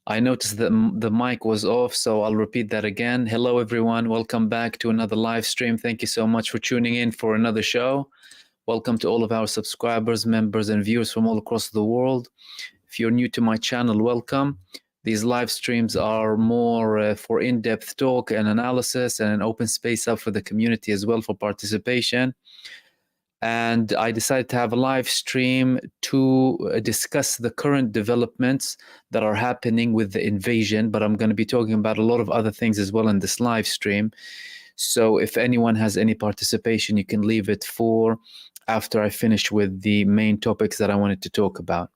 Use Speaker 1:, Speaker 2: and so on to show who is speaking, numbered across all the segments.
Speaker 1: I noticed that the mic was off, so I'll repeat that again. Hello, everyone. Welcome back to another live stream. Thank you so much for tuning in for another show. Welcome to all of our subscribers, members, and viewers from all across the world. If you're new to my channel, welcome. These live streams are more for in-depth talk and analysis and an open space up for the community as well for participation. And I decided to have a live stream to discuss the current developments that are happening with the invasion, but I'm going to be talking about a lot of other things as well in this live stream. So if anyone has any participation, you can leave it for after I finish with the main topics that I wanted to talk about.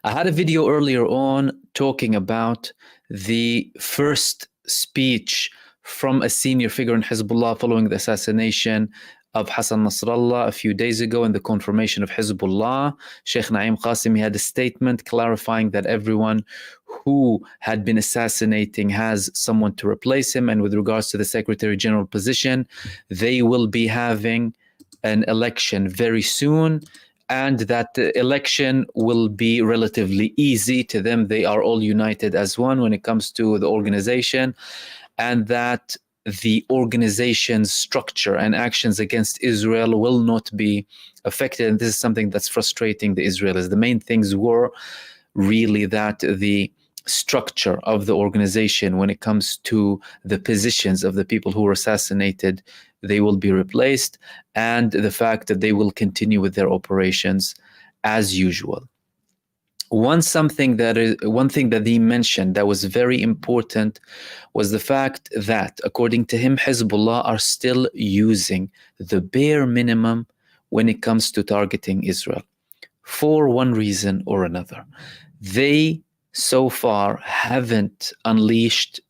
Speaker 1: I had a video earlier on talking about the first speech from a senior figure in Hezbollah following the assassination of Hassan Nasrallah a few days ago and the confirmation of Hezbollah. Sheikh Naim Qasimi had a statement clarifying that everyone who had been assassinating has someone to replace him. And with regards to the Secretary General position, they will be having an election very soon. And that the election will be relatively easy to them. They are all united as one when it comes to the organization, and that the organization's structure and actions against Israel will not be affected. And this is something that's frustrating the Israelis. The main things were really that the structure of the organization when it comes to the positions of the people who were assassinated, they will be replaced, and the fact that they will continue with their operations as usual. One thing that he mentioned that was very important was the fact that, according to him, Hezbollah are still using the bare minimum when it comes to targeting Israel for one reason or another. They so far haven't unleashed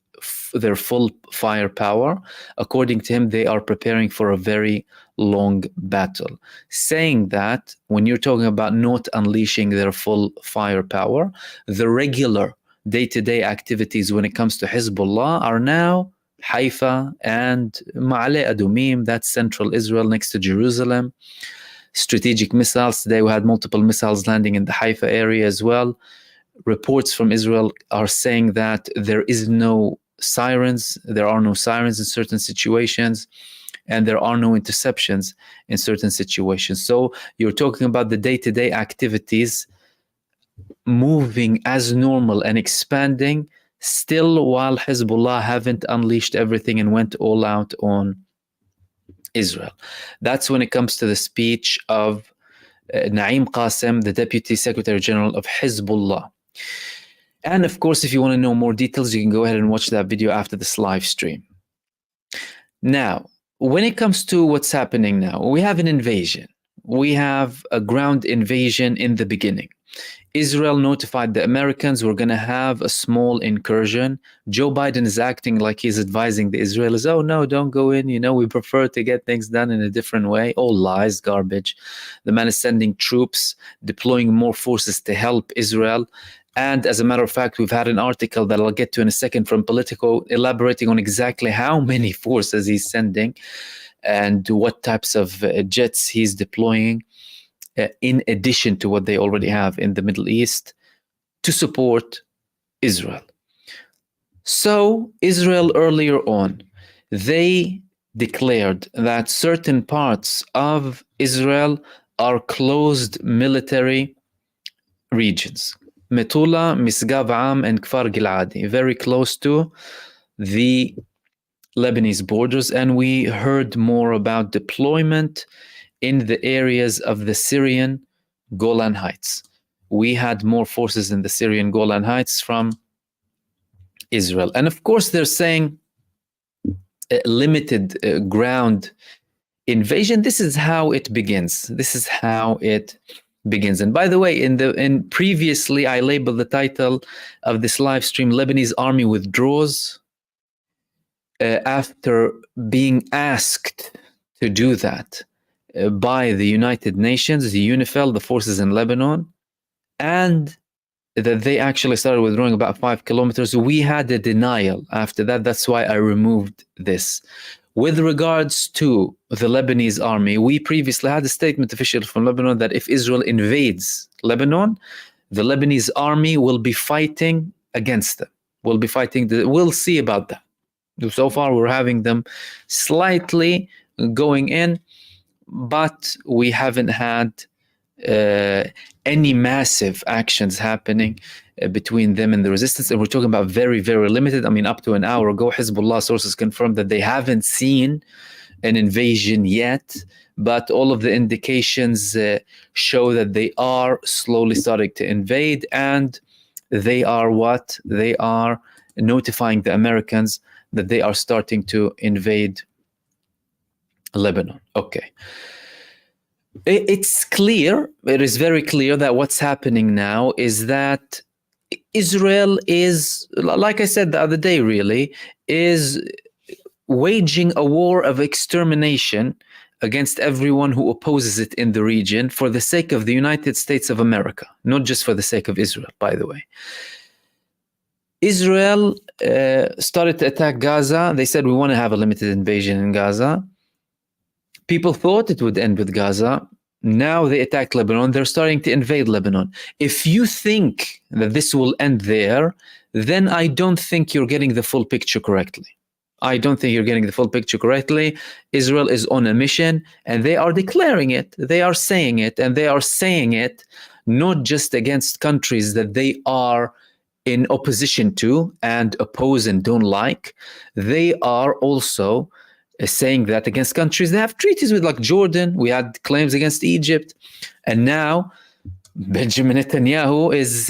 Speaker 1: their full firepower. According to him, they are preparing for a very long battle, saying that when you're talking about not unleashing their full firepower, the regular day-to-day activities when it comes to Hezbollah are now Haifa and Ma'ale Adumim, that's central Israel next to Jerusalem. Strategic missiles. Today we had multiple missiles landing in the Haifa area as well. Reports from Israel are saying that there are no sirens in certain situations, and there are no interceptions in certain situations. So you're talking about the day-to-day activities moving as normal and expanding still, while Hezbollah haven't unleashed everything and went all out on Israel. That's when it comes to the speech of Naim Qasem, the Deputy Secretary General of Hezbollah. And of course, if you want to know more details, you can go ahead and watch that video after this live stream. Now, when it comes to what's happening now, we have an invasion. We have a ground invasion in the beginning. Israel notified the Americans we're going to have a small incursion. Joe Biden is acting like he's advising the Israelis, oh no, don't go in. We prefer to get things done in a different way. All lies, garbage. The man is sending troops, deploying more forces to help Israel. And as a matter of fact, we've had an article that I'll get to in a second from Politico elaborating on exactly how many forces he's sending and what types of jets he's deploying in addition to what they already have in the Middle East to support Israel. So Israel earlier on, they declared that certain parts of Israel are closed military regions. Metula, Misgav Am, and Kfar Giladi, very close to the Lebanese borders. And we heard more about deployment in the areas of the Syrian Golan Heights. We had more forces in the Syrian Golan Heights from Israel. And of course, they're saying limited ground invasion. This is how it begins. And by the way, previously I labeled the title of this live stream, Lebanese army withdraws, after being asked to do that by the United Nations, the UNIFIL, the forces in Lebanon, and that they actually started withdrawing about 5 kilometers. We had a denial after that. That's why I removed this. With regards to the Lebanese army, we previously had a statement officially from Lebanon that if Israel invades Lebanon, the Lebanese army will be fighting against them. We'll see about that. So far, we're having them slightly going in, but we haven't had any massive actions happening between them and the resistance. And we're talking about very, very limited. I mean, up to an hour ago, Hezbollah sources confirmed that they haven't seen an invasion yet, but all of the indications show that they are slowly starting to invade, and they are notifying the Americans that they are starting to invade Lebanon. Okay. It's clear, it is very clear that what's happening now is that Israel is, like I said the other day, really, is waging a war of extermination against everyone who opposes it in the region for the sake of the United States of America, not just for the sake of Israel, by the way. Israel started to attack Gaza. They said, we want to have a limited invasion in Gaza. People thought it would end with Gaza. Now they attacked Lebanon. They're starting to invade Lebanon. If you think that this will end there, then I don't think you're getting the full picture correctly. Israel is on a mission, and they are declaring it. They are saying it, and they are saying it not just against countries that they are in opposition to and oppose and don't like. They are also saying that against countries they have treaties with, like Jordan. We had claims against Egypt, and now Benjamin Netanyahu is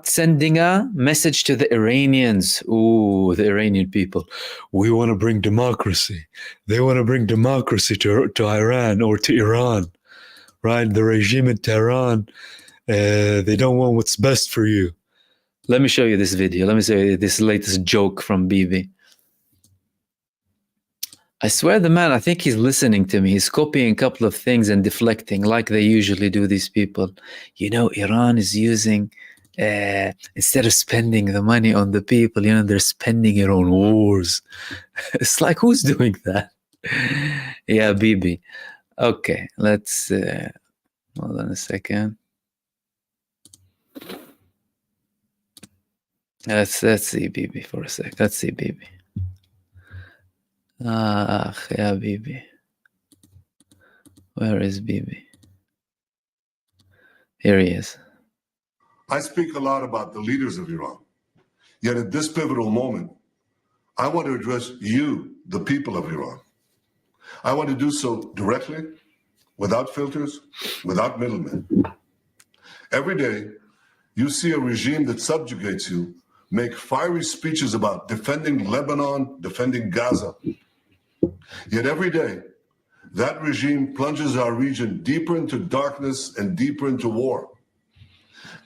Speaker 1: sending a message to the Iranians. Ooh, the Iranian people. We want to bring democracy. They want to bring democracy to Iran or to Iran, right? The regime in Tehran, they don't want what's best for you. Let me show you this video. Let me show you this latest joke from Bibi. I swear the man, I think he's listening to me. He's copying a couple of things and deflecting like they usually do, these people. You know, Iran is using, instead of spending the money on the people, you know, they're spending it on wars. It's like, who's doing that? Yeah, Bibi. Okay, let's, hold on a second. Let's see Bibi for a sec. Let's see Bibi. Yeah, Bibi. Where is Bibi? Here he is.
Speaker 2: I speak a lot about the leaders of Iran. Yet at this pivotal moment, I want to address you, the people of Iran. I want to do so directly, without filters, without middlemen. Every day, you see a regime that subjugates you make fiery speeches about defending Lebanon, defending Gaza. Yet every day, that regime plunges our region deeper into darkness and deeper into war.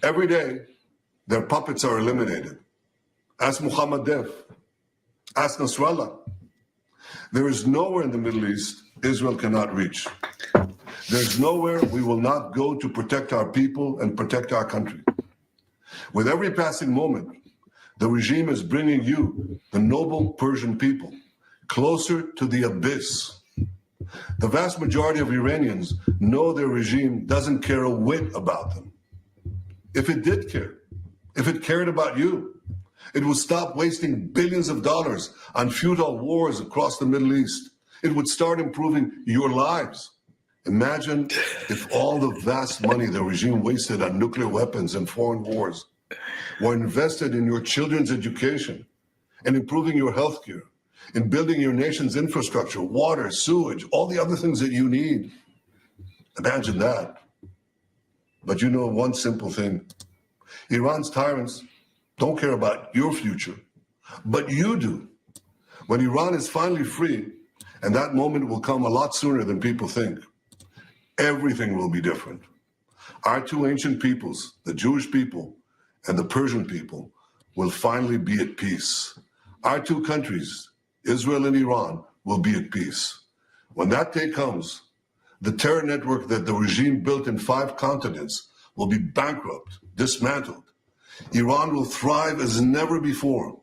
Speaker 2: Every day, their puppets are eliminated. Ask Muhammad Def. Ask Nasrallah. There is nowhere in the Middle East Israel cannot reach. There's nowhere we will not go to protect our people and protect our country. With every passing moment, the regime is bringing you, the noble Persian people, closer to the abyss. The vast majority of Iranians know their regime doesn't care a whit about them. If it did care, if it cared about you, it would stop wasting billions of dollars on futile wars across the Middle East. It would start improving your lives. Imagine if all the vast money the regime wasted on nuclear weapons and foreign wars were invested in your children's education and improving your healthcare, in building your nation's infrastructure, water, sewage, all the other things that you need. Imagine that. But you know one simple thing. Iran's tyrants don't care about your future, but you do. When Iran is finally free, and that moment will come a lot sooner than people think, everything will be different. Our two ancient peoples, the Jewish people and the Persian people, will finally be at peace. Our two countries, Israel and Iran, will be at peace. When that day comes, the terror network that the regime built in 5 continents will be bankrupt, dismantled. Iran will thrive as never before.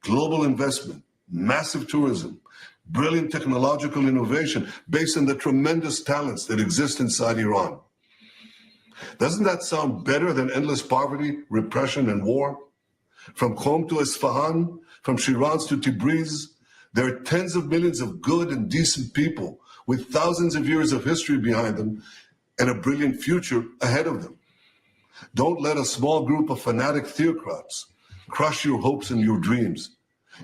Speaker 2: Global investment, massive tourism, brilliant technological innovation based on the tremendous talents that exist inside Iran. Doesn't that sound better than endless poverty, repression, and war? From Qom to Isfahan, from Shiraz to Tabriz, there are tens of millions of good and decent people with thousands of years of history behind them and a brilliant future ahead of them. Don't let a small group of fanatic theocrats crush your hopes and your dreams.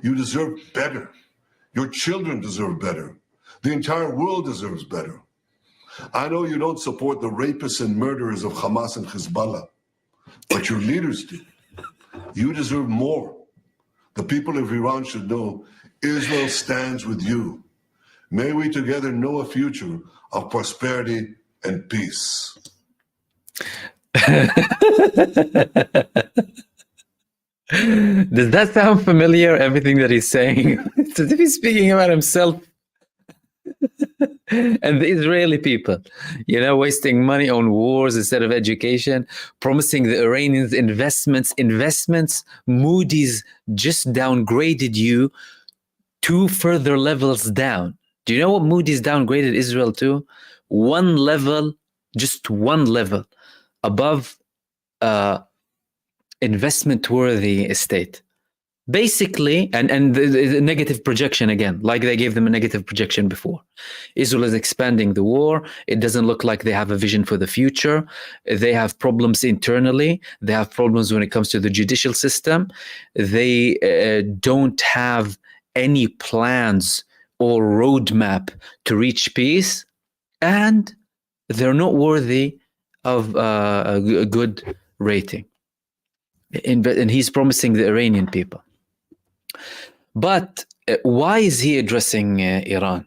Speaker 2: You deserve better. Your children deserve better. The entire world deserves better. I know you don't support the rapists and murderers of Hamas and Hezbollah, but your leaders do. You deserve more. The people of Iran should know Israel stands with you. May we together know a future of prosperity and peace.
Speaker 1: Does that sound familiar, everything that he's saying? It's as if he's speaking about himself and the Israeli people, wasting money on wars instead of education, promising the Iranians investments. Moody's just downgraded you 2 further levels down. Do you know what Moody's downgraded Israel to? 1 level, just 1 level above investment-worthy state. Basically, and the negative projection again, like they gave them a negative projection before. Israel is expanding the war. It doesn't look like they have a vision for the future. They have problems internally. They have problems when it comes to the judicial system. They don't have any plans or roadmap to reach peace, and they're not worthy of a good rating. And he's promising the Iranian people. But why is he addressing Iran?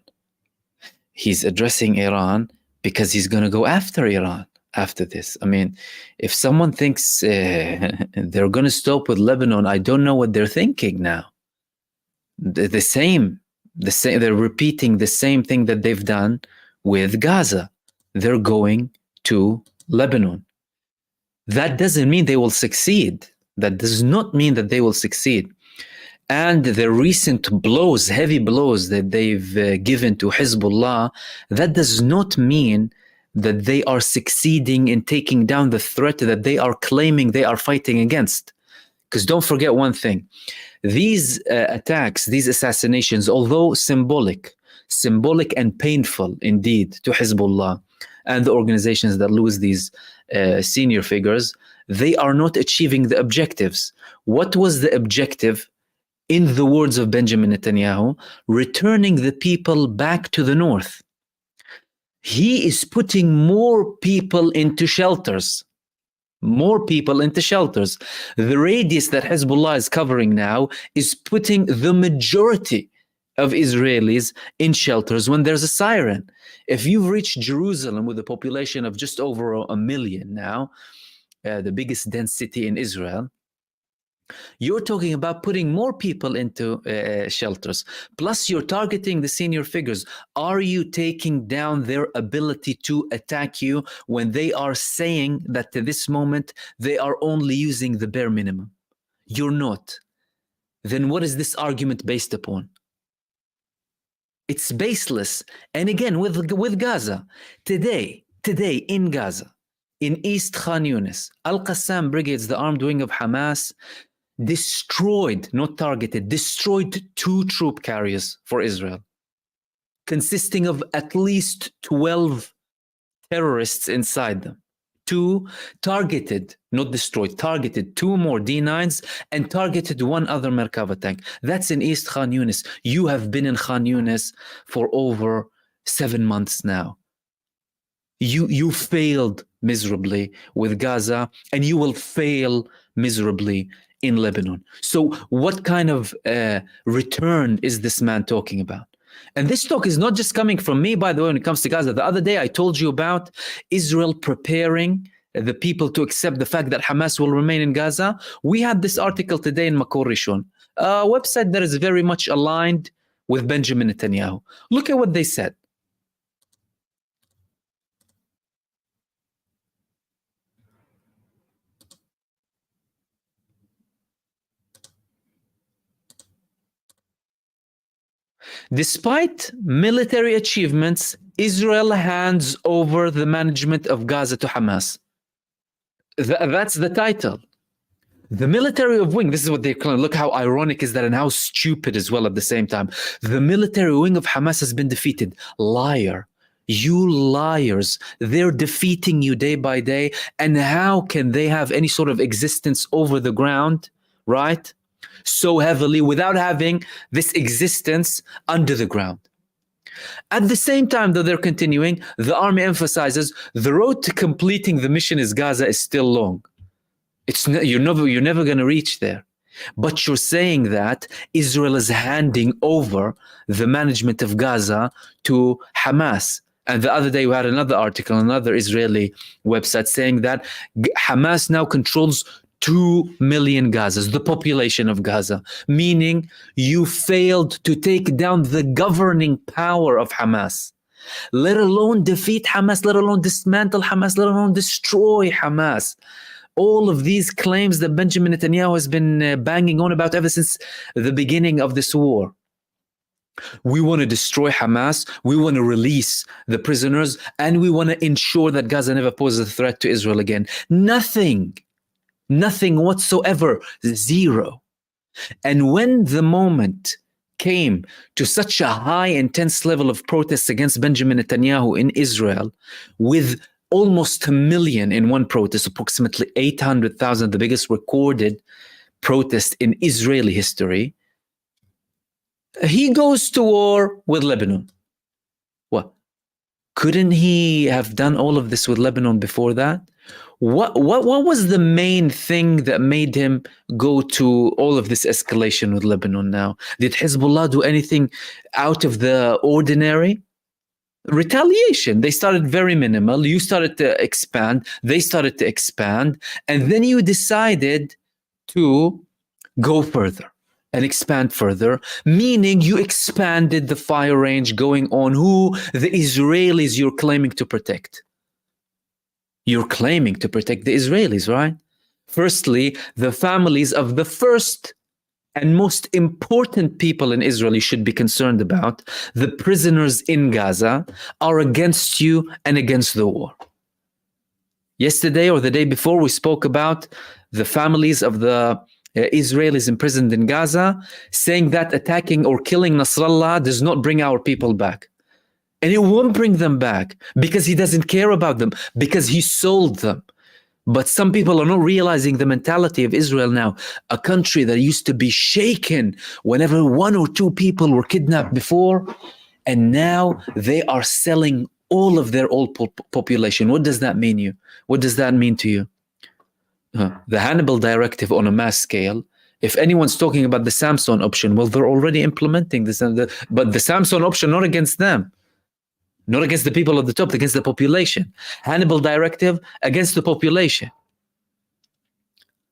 Speaker 1: He's addressing Iran because he's going to go after Iran after this. I mean, if someone thinks they're going to stop with Lebanon, I don't know what they're thinking now. The same, they're repeating the same thing that they've done with Gaza. They're going to Lebanon. That doesn't mean they will succeed. That does not mean that they will succeed. And the recent blows, heavy blows that they've given to Hezbollah, that does not mean that they are succeeding in taking down the threat that they are claiming they are fighting against. Because don't forget one thing. These attacks, these assassinations, although symbolic and painful indeed to Hezbollah and the organizations that lose these senior figures, they are not achieving the objectives. What was the objective? In the words of Benjamin Netanyahu, returning the people back to the north. He is putting more people into shelters. More people into shelters. The radius that Hezbollah is covering now is putting the majority of Israelis in shelters when there's a siren. If you've reached Jerusalem with a population of just over 1 million now, the biggest dense city in Israel, you're talking about putting more people into shelters. Plus, you're targeting the senior figures. Are you taking down their ability to attack you when they are saying that to this moment they are only using the bare minimum? You're not. Then what is this argument based upon? It's baseless. And again, with Gaza, today in Gaza, in East Khan Yunis, Al-Qassam brigades, the armed wing of Hamas, destroyed, not targeted, destroyed 2 troop carriers for Israel, consisting of at least 12 terrorists inside them. 2 targeted, not destroyed, targeted 2 more D9s and targeted 1 other Merkava tank. That's in East Khan Yunis. You have been in Khan Yunis for over 7 months now. You failed miserably with Gaza, and you will fail miserably in Lebanon. So what kind of return is this man talking about? And this talk is not just coming from me, by the way, when it comes to Gaza. The other day I told you about Israel preparing the people to accept the fact that Hamas will remain in Gaza. We had this article today in Makor Rishon, a website that is very much aligned with Benjamin Netanyahu. Look at what they said. Despite military achievements, Israel hands over the management of Gaza to Hamas. That's the title. The military of wing, this is what they claim. Look how ironic is that and how stupid as well at the same time. The military wing of Hamas has been defeated. Liar. You liars. They're defeating you day by day. And how can they have any sort of existence over the ground, right? So heavily without having this existence under the ground. At the same time that they're continuing, the army emphasizes the road to completing the mission is Gaza is still long. You're never going to reach there. But you're saying that Israel is handing over the management of Gaza to Hamas. And the other day we had another article, another Israeli website saying that Hamas now controls 2 million Gazas, the population of Gaza, meaning you failed to take down the governing power of Hamas, let alone defeat Hamas, let alone dismantle Hamas, let alone destroy Hamas. All of these claims that Benjamin Netanyahu has been banging on about ever since the beginning of this war. We want to destroy Hamas, we want to release the prisoners, and we want to ensure that Gaza never poses a threat to Israel again. Nothing whatsoever, zero. And when the moment came to such a high, intense level of protests against Benjamin Netanyahu in Israel, with almost 1 million in one protest, approximately 800,000, the biggest recorded protest in Israeli history, he goes to war with Lebanon. What? Couldn't he have done all of this with Lebanon before that? What was the main thing that made him go to all of this escalation with Lebanon now? Did Hezbollah do anything out of the ordinary? Retaliation. They started very minimal. You started to expand. They started to expand. And then you decided to go further and expand further, meaning you expanded the fire range going on who the Israelis you're claiming to protect. You're claiming to protect the Israelis, right? Firstly, the families of the first and most important people in Israel you should be concerned about, the prisoners in Gaza, are against you and against the war. Yesterday or the day before, we spoke about the families of the Israelis imprisoned in Gaza, saying that attacking or killing Nasrallah does not bring our people back. And it won't bring them back because he doesn't care about them, because he sold them. But some people are not realizing the mentality of Israel now, a country that used to be shaken whenever 1 or 2 people were kidnapped before, and now they are selling all of their old population. What does that mean you? What does that mean to you? The Hannibal Directive on a mass scale. If anyone's talking about the Samson option, well, they're already implementing this. But the Samson option, not against them. Not against the people at the top, against the population. Hannibal Directive against the population.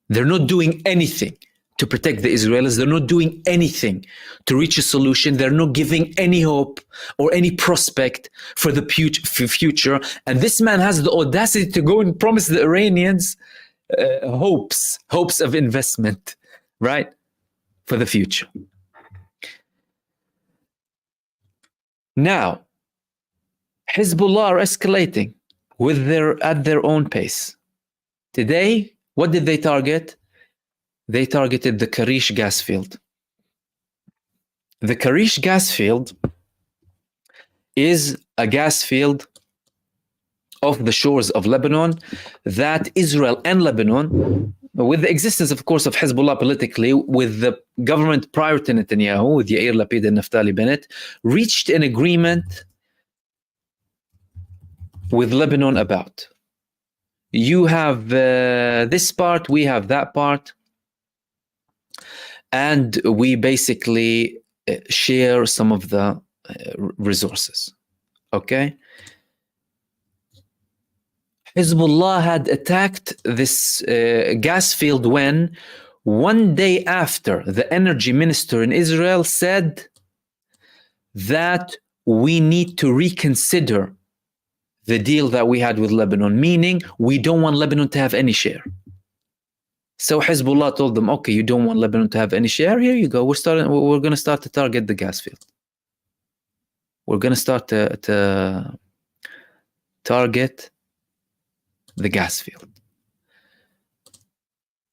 Speaker 1: They're not doing anything to protect the Israelis. They're not doing anything to reach a solution. They're not giving any hope or any prospect for the future. And this man has the audacity to go and promise the Iranians hopes of investment, right, for the future. Now, Hezbollah are escalating at their own pace. Today, what did they target? They targeted the Karish gas field. The Karish gas field is a gas field off the shores of Lebanon that Israel and Lebanon, with the existence, of course, of Hezbollah politically, with the government prior to Netanyahu, with Yair Lapid and Naftali Bennett, reached an agreement with Lebanon about. You have this part, we have that part, and we basically share some of the resources. Okay? Hezbollah had attacked this gas field when, one day after, the energy minister in Israel said that we need to reconsider the deal that we had with Lebanon, meaning we don't want Lebanon to have any share. So Hezbollah told them, okay, you don't want Lebanon to have any share? Here you go. We're going to start to target the gas field. We're going to start to target the gas field.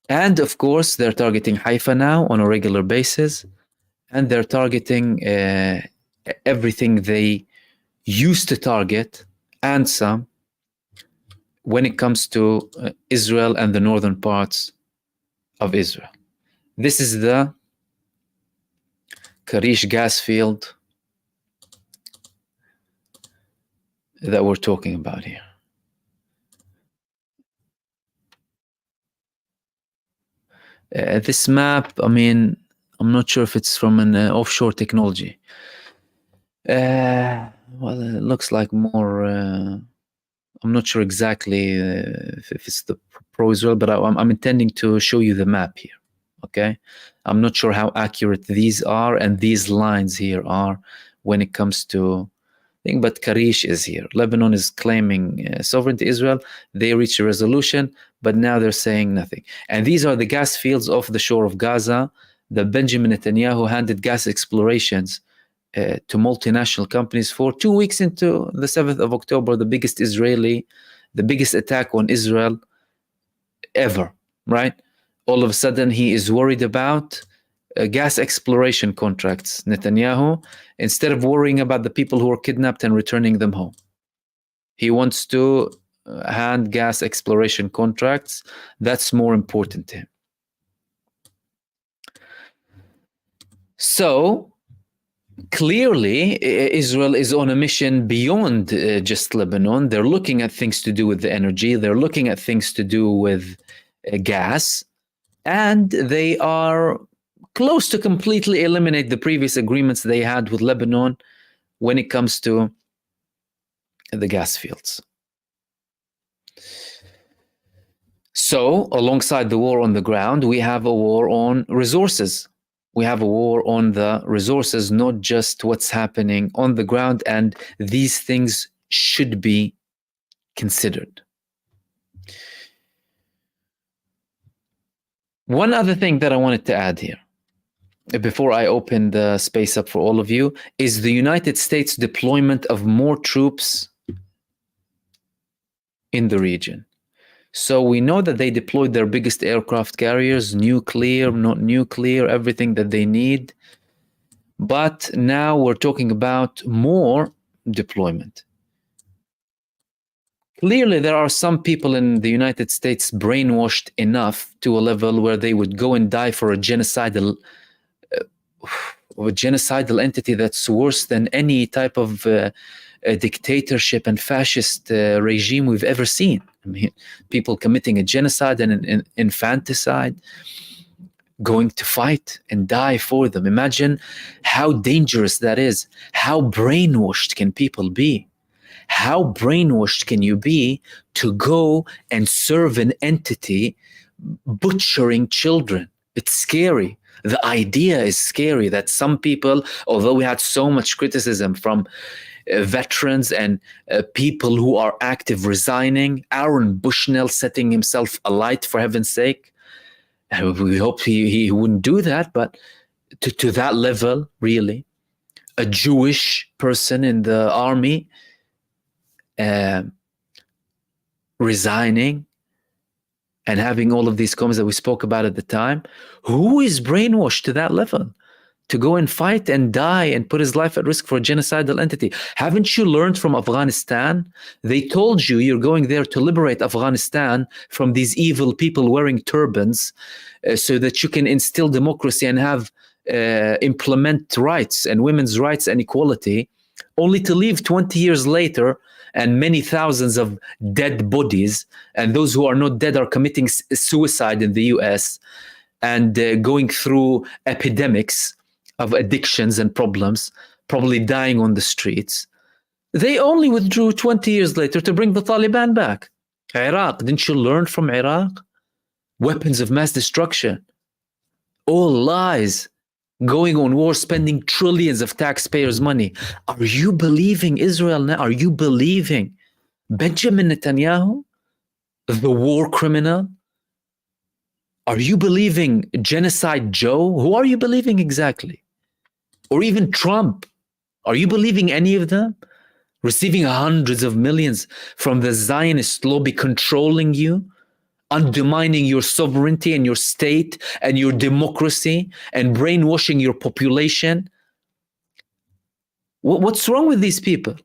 Speaker 1: And of course, they're targeting Haifa now on a regular basis. And they're targeting everything they used to target and some when it comes to Israel and the northern parts of Israel. This is the Karish gas field that we're talking about here. This map, I mean, I'm not sure if it's from an offshore technology. Well, it looks like more. I'm not sure exactly if it's the pro-Israel, but I'm intending to show you the map here. Okay, I'm not sure how accurate these are and these lines here are when it comes to thing. But Karish is here. Lebanon is claiming sovereignty. Israel, they reached a resolution, but now they're saying nothing. And these are the gas fields off the shore of Gaza. The Benjamin Netanyahu handed gas explorations to multinational companies for 2 weeks into the 7th of October, the biggest attack on Israel ever, right? All of a sudden, he is worried about gas exploration contracts, Netanyahu, instead of worrying about the people who were kidnapped and returning them home. He wants to hand gas exploration contracts. That's more important to him. So, clearly, Israel is on a mission beyond just Lebanon. They're looking at things to do with the energy. They're looking at things to do with gas. And they are close to completely eliminate the previous agreements they had with Lebanon when it comes to the gas fields. So, alongside the war on the ground, we have a war on resources. We have a war on the resources, not just what's happening on the ground, and these things should be considered. One other thing that I wanted to add here, before I open the space up for all of you, is the United States deployment of more troops in the region. So we know that they deployed their biggest aircraft carriers, nuclear, not nuclear, everything that they need. But now we're talking about more deployment. Clearly, there are some people in the United States brainwashed enough to a level where they would go and die for a genocidal entity that's worse than any type of dictatorship and fascist regime we've ever seen. I mean, people committing a genocide and an infanticide, going to fight and die for them. Imagine how dangerous that is. How brainwashed can people be? How brainwashed can you be to go and serve an entity butchering children? It's scary. The idea is scary that some people, although we had so much criticism from veterans and people who are active resigning, Aaron Bushnell setting himself alight, for heaven's sake. We hope he wouldn't do that, but to that level, really, a Jewish person in the army resigning and having all of these comments that we spoke about at the time. Who is brainwashed to that level to go and fight and die and put his life at risk for a genocidal entity? Haven't you learned from Afghanistan? They told you you're going there to liberate Afghanistan from these evil people wearing turbans so that you can instill democracy and have implement rights and women's rights and equality, only to leave 20 years later and many thousands of dead bodies, and those who are not dead are committing suicide in the US and going through epidemics of addictions and problems, probably dying on the streets. They only withdrew 20 years later to bring the Taliban back. Iraq, didn't you learn from Iraq? Weapons of mass destruction. All lies. Going on war, spending trillions of taxpayers' money. Are you believing Israel now? Are you believing Benjamin Netanyahu, the war criminal? Are you believing Genocide Joe? Who are you believing exactly? Or even Trump? Are you believing any of them? Receiving hundreds of millions from the Zionist lobby controlling you? undermining your sovereignty and your state and your democracy and brainwashing your population. What's wrong with these people?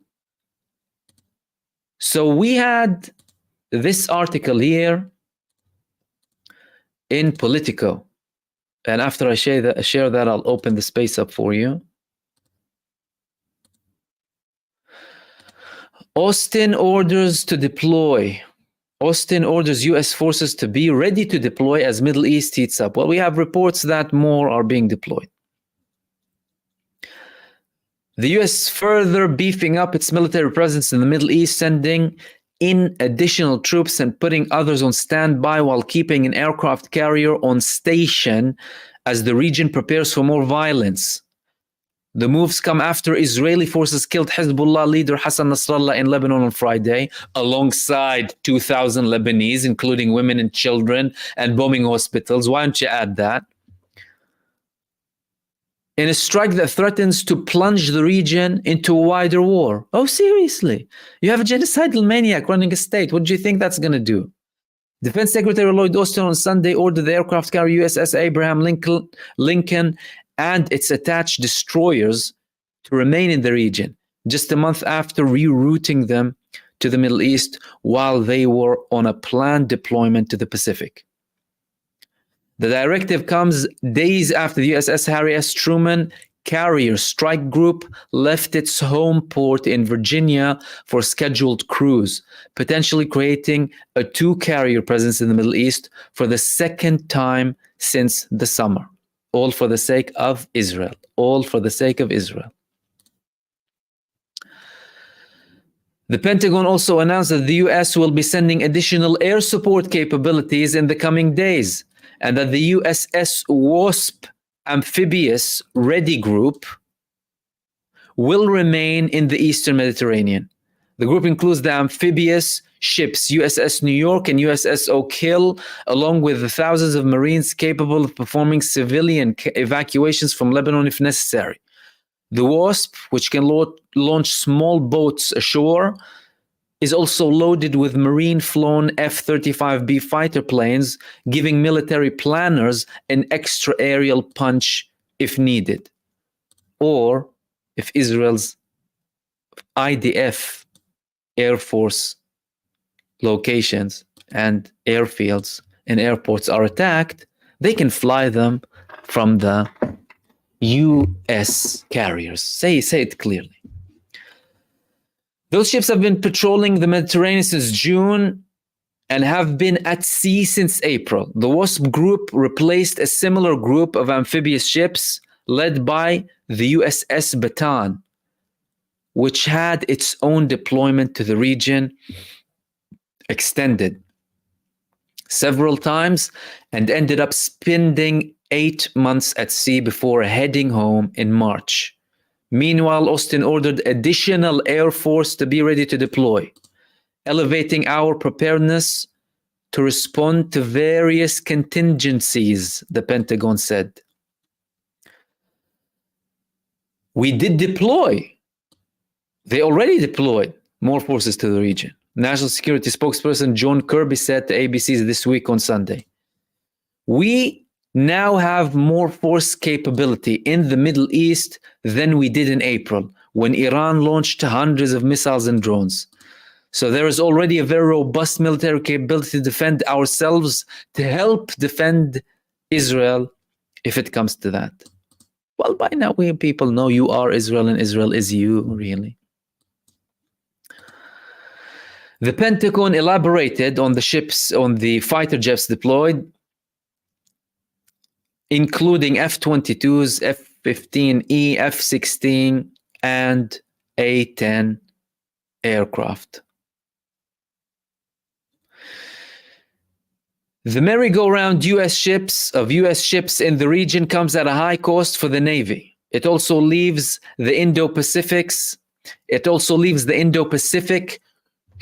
Speaker 1: So we had this article here in Politico. And after I share that, I'll open the space up for you. Austin orders U.S. forces to be ready to deploy as Middle East heats up. Well, we have reports that more are being deployed. The U.S. further beefing up its military presence in the Middle East, sending in additional troops and putting others on standby while keeping an aircraft carrier on station as the region prepares for more violence. The moves come after Israeli forces killed Hezbollah leader Hassan Nasrallah in Lebanon on Friday, alongside 2,000 Lebanese, including women and children, and bombing hospitals. Why don't you add that? In a strike that threatens to plunge the region into a wider war. Oh, seriously? You have a genocidal maniac running a state. What do you think that's going to do? Defense Secretary Lloyd Austin on Sunday ordered the aircraft carrier USS Abraham Lincoln and its attached destroyers to remain in the region, just a month after rerouting them to the Middle East while they were on a planned deployment to the Pacific. The directive comes days after the USS Harry S. Truman carrier strike group left its home port in Virginia for a scheduled cruise, potentially creating a two-carrier presence in the Middle East for the second time since the summer. All for the sake of Israel. All for the sake of Israel. The Pentagon also announced that the US will be sending additional air support capabilities in the coming days, and that the USS Wasp amphibious ready group will remain in the Eastern Mediterranean. The group includes the amphibious ships USS New York and USS Oak Hill, along with the thousands of Marines capable of performing civilian evacuations from Lebanon if necessary. The Wasp, which can launch small boats ashore, is also loaded with Marine-flown F-35B fighter planes, giving military planners an extra aerial punch if needed. Or if Israel's IDF Air Force locations and airfields and airports are attacked, they can fly them from the U.S. carriers. Say it clearly. Those ships have been patrolling the Mediterranean since June and have been at sea since April. The Wasp group replaced a similar group of amphibious ships led by the USS Patron, which had its own deployment to the region extended several times and ended up spending 8 months at sea before heading home in March. Meanwhile, Austin ordered additional air force to be ready to deploy, elevating our preparedness to respond to various contingencies, the Pentagon said. We did deploy. They already deployed more forces to the region. National Security spokesperson John Kirby said to ABC This Week on Sunday, "We now have more force capability in the Middle East than we did in April, when Iran launched hundreds of missiles and drones. So there is already a very robust military capability to defend ourselves, to help defend Israel if it comes to that." Well, by now we people know you are Israel and Israel is you, really. The Pentagon elaborated on the fighter jets deployed, including F-22s, F-15E, F-16, and A-10 aircraft. The merry-go-round US ships in the region comes at a high cost for the Navy. It also leaves the Indo-Pacific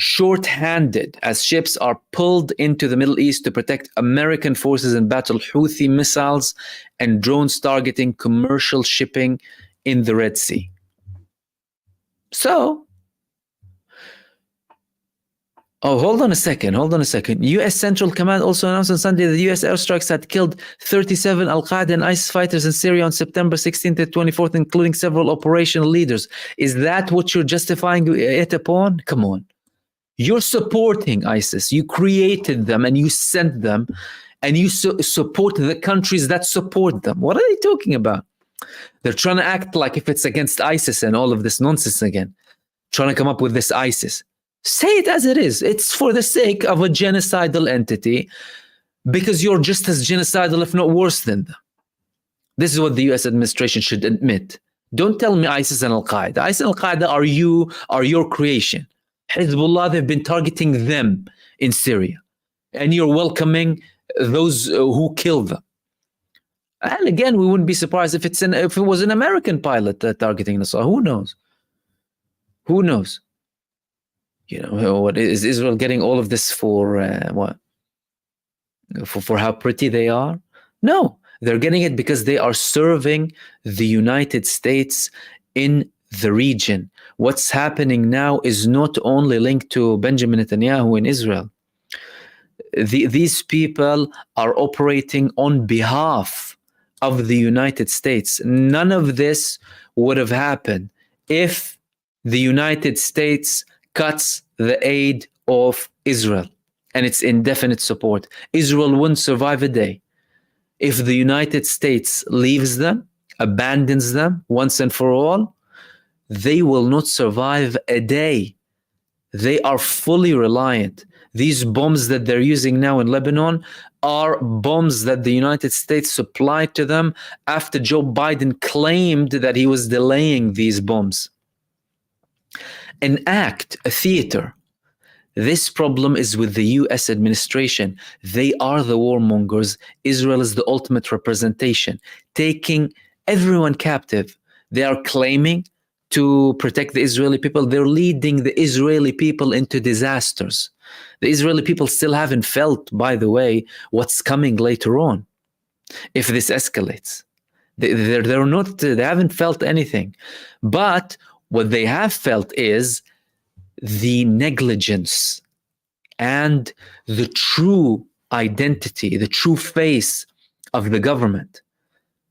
Speaker 1: short-handed as ships are pulled into the Middle East to protect American forces and battle Houthi missiles and drones targeting commercial shipping in the Red Sea. So, Oh, hold on a second. U.S. Central Command also announced on Sunday that U.S. airstrikes had killed 37 Al-Qaeda and ISIS fighters in Syria on September 16th to 24th, including several operational leaders. Is that what you're justifying it upon? Come on. You're supporting ISIS. You created them and you sent them, and you support the countries that support them. What are they talking about? They're trying to act like if it's against ISIS and all of this nonsense again. Trying to come up with this ISIS. Say it as it is. It's for the sake of a genocidal entity, because you're just as genocidal, if not worse than them. This is what the US administration should admit. Don't tell me ISIS and Al-Qaeda. ISIS and Al-Qaeda are your creation. Hezbollah, they've been targeting them in Syria. And you're welcoming those who kill them. And again, we wouldn't be surprised if it was an American pilot targeting Nasrallah. Who knows? Who knows? You know, what is Israel getting all of this for? What? For how pretty they are? No, they're getting it because they are serving the United States in the region. What's happening now is not only linked to Benjamin Netanyahu in Israel. These people are operating on behalf of the United States. None of this would have happened if the United States cuts the aid of Israel and its indefinite support. Israel wouldn't survive a day. If the United States leaves them, abandons them once and for all, they will not survive a day. They are fully reliant. These bombs that they're using now in Lebanon are bombs that the United States supplied to them after Joe Biden claimed that he was delaying these bombs. An act, a theater. This problem is with the US administration. They are the warmongers. Israel is the ultimate representation, taking everyone captive. They are claiming to protect the Israeli people. They're leading the Israeli people into disasters. The Israeli people still haven't felt, by the way, what's coming later on if this escalates. They haven't felt anything. But what they have felt is the negligence and the true identity, the true face of the government.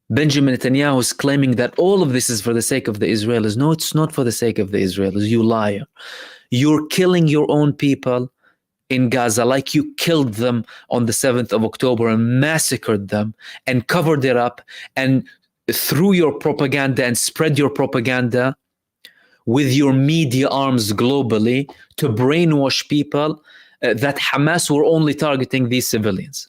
Speaker 1: Benjamin Netanyahu is claiming that all of this is for the sake of the Israelis. No, it's not for the sake of the Israelis. You liar. You're killing your own people in Gaza like you killed them on the 7th of October and massacred them and covered it up and threw your propaganda and spread your propaganda with your media arms globally to brainwash people that Hamas were only targeting these civilians.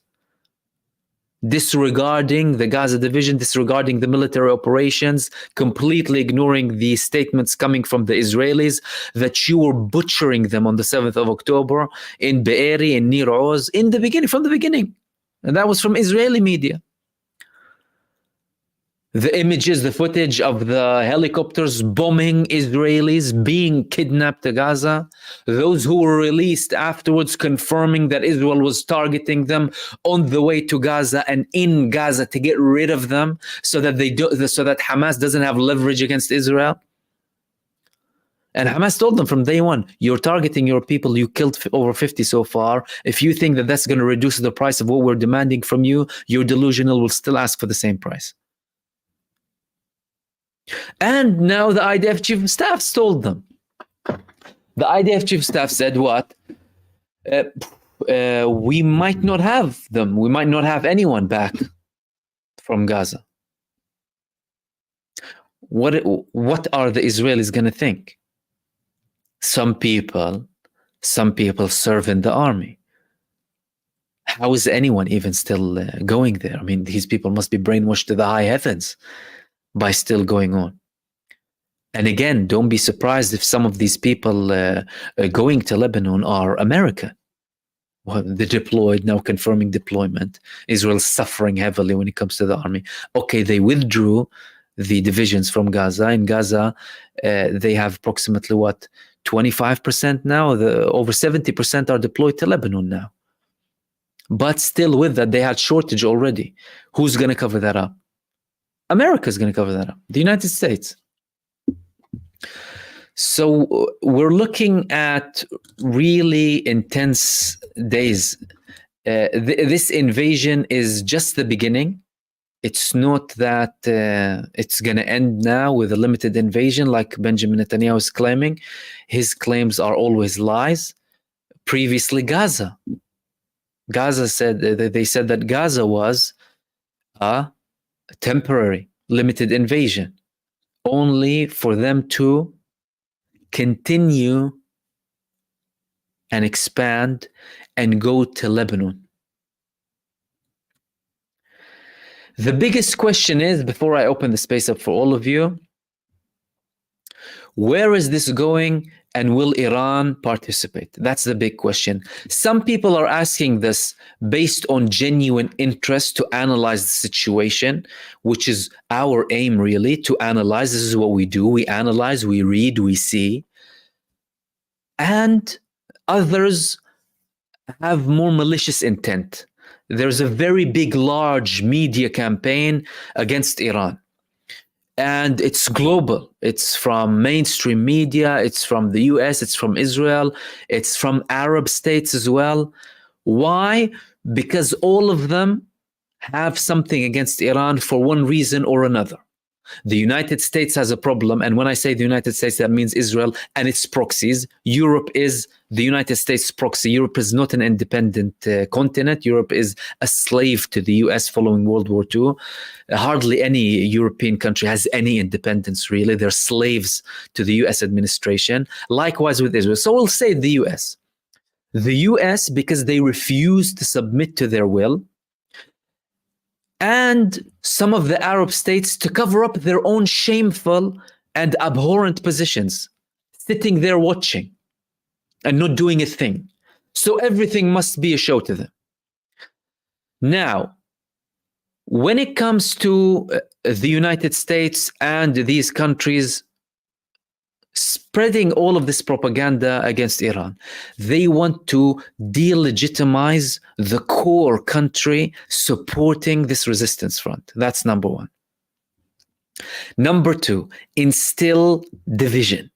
Speaker 1: Disregarding the Gaza division, disregarding the military operations, completely ignoring the statements coming from the Israelis that you were butchering them on the 7th of October in Be'eri, in Nir Oz, from the beginning. And that was from Israeli media. The images, the footage of the helicopters bombing Israelis being kidnapped to Gaza, those who were released afterwards confirming that Israel was targeting them on the way to Gaza and in Gaza to get rid of them so that Hamas doesn't have leverage against Israel. And Hamas told them from day one, you're targeting your people, you killed over 50 so far. If you think that that's going to reduce the price of what we're demanding from you, you're delusional, we'll still ask for the same price. And now the IDF chief of staff told them. The IDF chief of staff said what? We might not have them. We might not have anyone back from Gaza. What are the Israelis going to think? Some people serve in the army. How is anyone even still going there? I mean, these people must be brainwashed to the high heavens by still going on. And again, don't be surprised if some of these people going to Lebanon are American. Well, they're deployed, now confirming deployment. Israel's suffering heavily when it comes to the army. Okay, they withdrew the divisions from Gaza. In Gaza, they have approximately 25% now? Over 70% are deployed to Lebanon now. But still with that, they had shortage already. Who's going to cover that up? America's going to cover that up. The United States. So we're looking at really intense days. This invasion is just the beginning. It's not that it's going to end now with a limited invasion like Benjamin Netanyahu is claiming. His claims are always lies. Previously, Gaza said, they said that Gaza was a temporary limited invasion, only for them to continue and expand and go to Lebanon. The biggest question is, before I open the space up for all of you, where is this going and will Iran participate? That's the big question. Some people are asking this based on genuine interest to analyze the situation, which is our aim really, to analyze. This is what we do. We analyze, we read, we see. And others have more malicious intent. There's a very big, large media campaign against Iran. And it's global. It's from mainstream media. It's from the US. It's from Israel. It's from Arab states as well. Why? Because all of them have something against Iran for one reason or another. The United States has a problem. And when I say the United States, that means Israel and its proxies. Europe is the United States proxy. Europe is not an independent continent. Europe is a slave to the US following World War II. Hardly any European country has any independence, really. They're slaves to the US administration. Likewise with Israel. So we'll say the US. The US, because they refuse to submit to their will, and some of the Arab states to cover up their own shameful and abhorrent positions, sitting there watching and not doing a thing. So everything must be a show to them. Now, when it comes to the United States and these countries spreading all of this propaganda against Iran, they want to delegitimize the core country supporting this resistance front. That's number one. Number two, instill division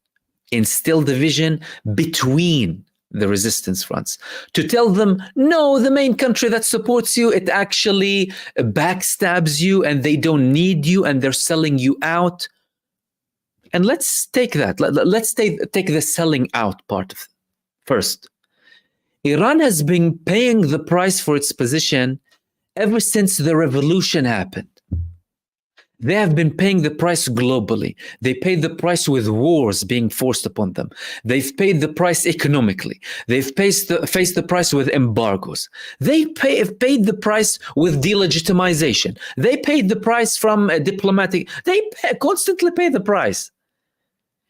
Speaker 1: between the resistance fronts, to tell them, no, the main country that supports you, it actually backstabs you and they don't need you and they're selling you out. And let's take that. Let's take the selling out part of it. First, Iran has been paying the price for its position ever since the revolution happened. They have been paying the price globally. They paid the price with wars being forced upon them. They've paid the price economically. They've faced the price with embargoes. They paid the price with delegitimization. They paid the price from diplomatic. They constantly pay the price.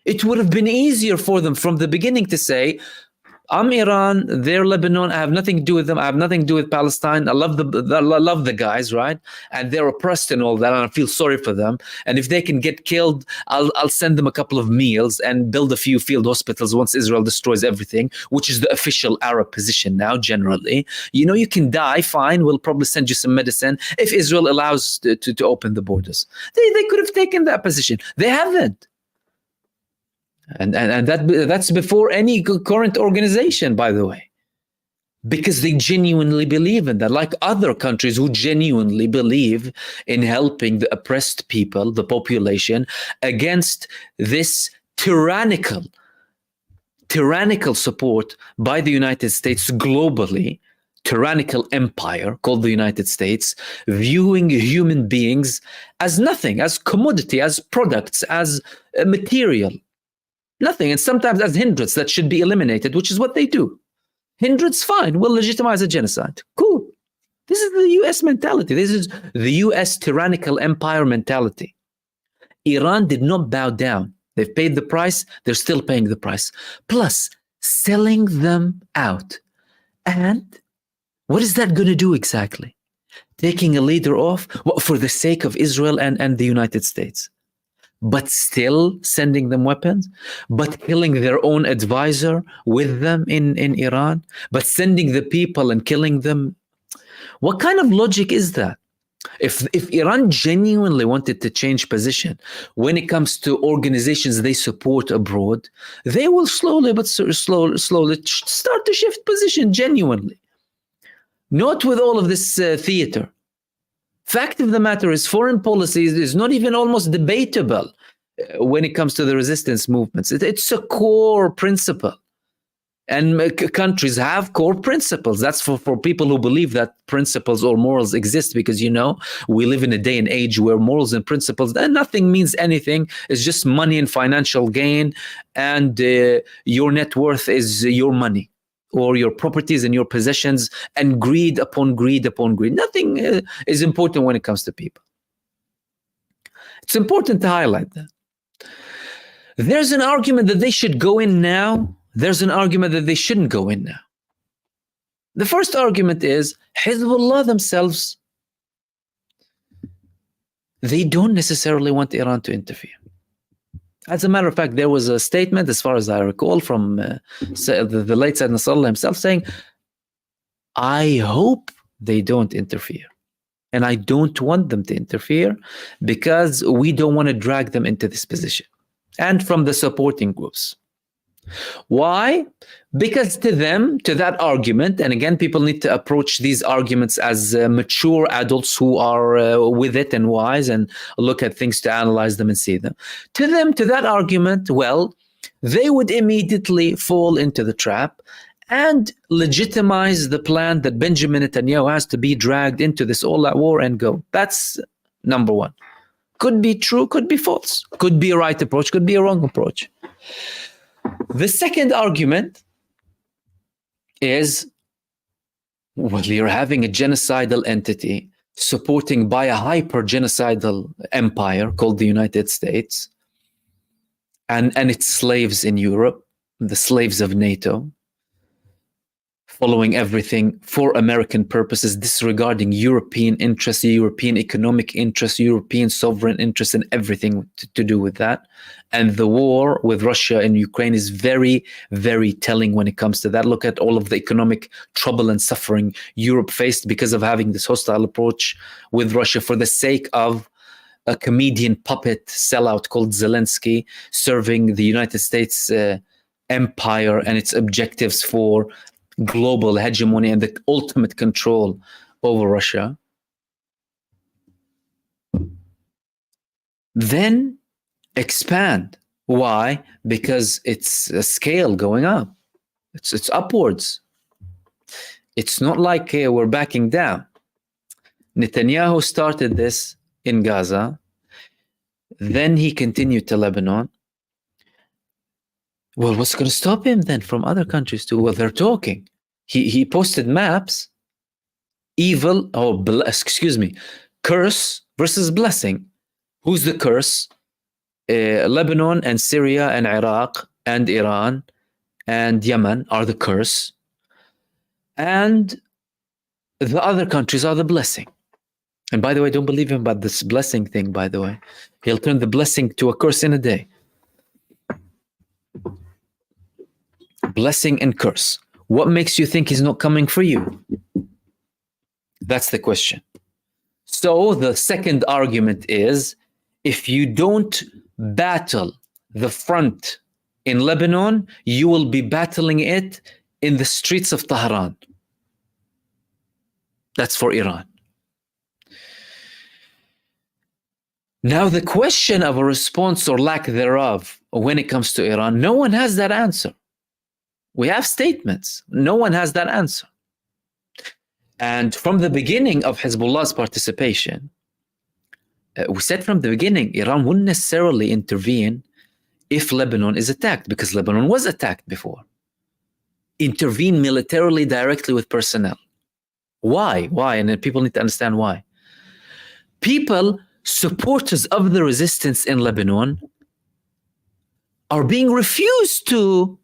Speaker 1: It would have been easier for them from the beginning to say, I'm Iran, they're Lebanon, I have nothing to do with them, I have nothing to do with Palestine, I love the guys, right? And they're oppressed and all that, and I feel sorry for them. And if they can get killed, I'll send them a couple of meals and build a few field hospitals once Israel destroys everything, which is the official Arab position now, generally. You know, you can die, fine, we'll probably send you some medicine if Israel allows to open the borders. They could have taken that position. They haven't. And that's before any current organization, by the way, because they genuinely believe in that, like other countries who genuinely believe in helping the oppressed people, the population, against this tyrannical support by the United States globally, tyrannical empire called the United States, viewing human beings as nothing, as commodity, as products, as material. Nothing, and sometimes as hindrance that should be eliminated, which is what they do. Hindrance, fine, we'll legitimize a genocide. Cool. This is the US mentality. This is the US tyrannical empire mentality. Iran did not bow down. They've paid the price. They're still paying the price. Plus, selling them out. And what is that going to do exactly? Taking a leader off for the sake of Israel and the United States. But still sending them weapons, but killing their own advisor with them in Iran, but sending the people and killing them. What kind of logic is that? If Iran genuinely wanted to change position when it comes to organizations they support abroad, they will slowly start to shift position genuinely. Not with all of this theater. Fact of the matter is, foreign policy is not even almost debatable when it comes to the resistance movements. It's a core principle. And countries have core principles. That's for people who believe that principles or morals exist, because, you know, we live in a day and age where morals and principles, and nothing means anything. It's just money and financial gain, and your net worth is your money or your properties and your possessions, and greed upon greed upon greed. Nothing is important when it comes to people. It's important to highlight that. There's an argument that they should go in now. There's an argument that they shouldn't go in now. The first argument is Hezbollah themselves, they don't necessarily want Iran to interfere. As a matter of fact, there was a statement, as far as I recall, from the late Sayyid Nasrallah himself saying, I hope they don't interfere. And I don't want them to interfere because we don't want to drag them into this position. And from the supporting groups. Why? Because to them, to that argument, and again, people need to approach these arguments as mature adults who are with it and wise, and look at things to analyze them and see them. To them, to that argument, well, they would immediately fall into the trap and legitimize the plan that Benjamin Netanyahu has to be dragged into this all-out war and go. That's number one. Could be true, could be false. Could be a right approach, could be a wrong approach. The second argument is, well, you're having a genocidal entity supporting by a hyper-genocidal empire called the United States and its slaves in Europe, the slaves of NATO, following everything for American purposes, disregarding European interests, European economic interests, European sovereign interests, and everything to do with that. And the war with Russia and Ukraine is very, very telling when it comes to that. Look at all of the economic trouble and suffering Europe faced because of having this hostile approach with Russia for the sake of a comedian puppet sellout called Zelensky serving the United States empire and its objectives for global hegemony and the ultimate control over Russia. Then expand. Why? Because it's a scale going up. It's upwards. It's not like we're backing down. Netanyahu started this in Gaza. Then he continued to Lebanon. Well, what's going to stop him then from other countries too? Well, they're talking. He posted maps. Evil, curse versus blessing. Who's the curse? Lebanon and Syria and Iraq and Iran and Yemen are the curse. And the other countries are the blessing. And by the way, don't believe him about this blessing thing, by the way. He'll turn the blessing to a curse in a day. Blessing and curse. What makes you think he's not coming for you? That's the question. So the second argument is, if you don't battle the front in Lebanon, you will be battling it in the streets of Tehran. That's for Iran. Now, the question of a response or lack thereof when it comes to Iran, no one has that answer. We have statements. No one has that answer. And from the beginning of Hezbollah's participation, we said from the beginning, Iran wouldn't necessarily intervene if Lebanon is attacked, because Lebanon was attacked before. Intervene militarily directly with personnel. Why? Why? And people need to understand why. People, supporters of the resistance in Lebanon, are being refused to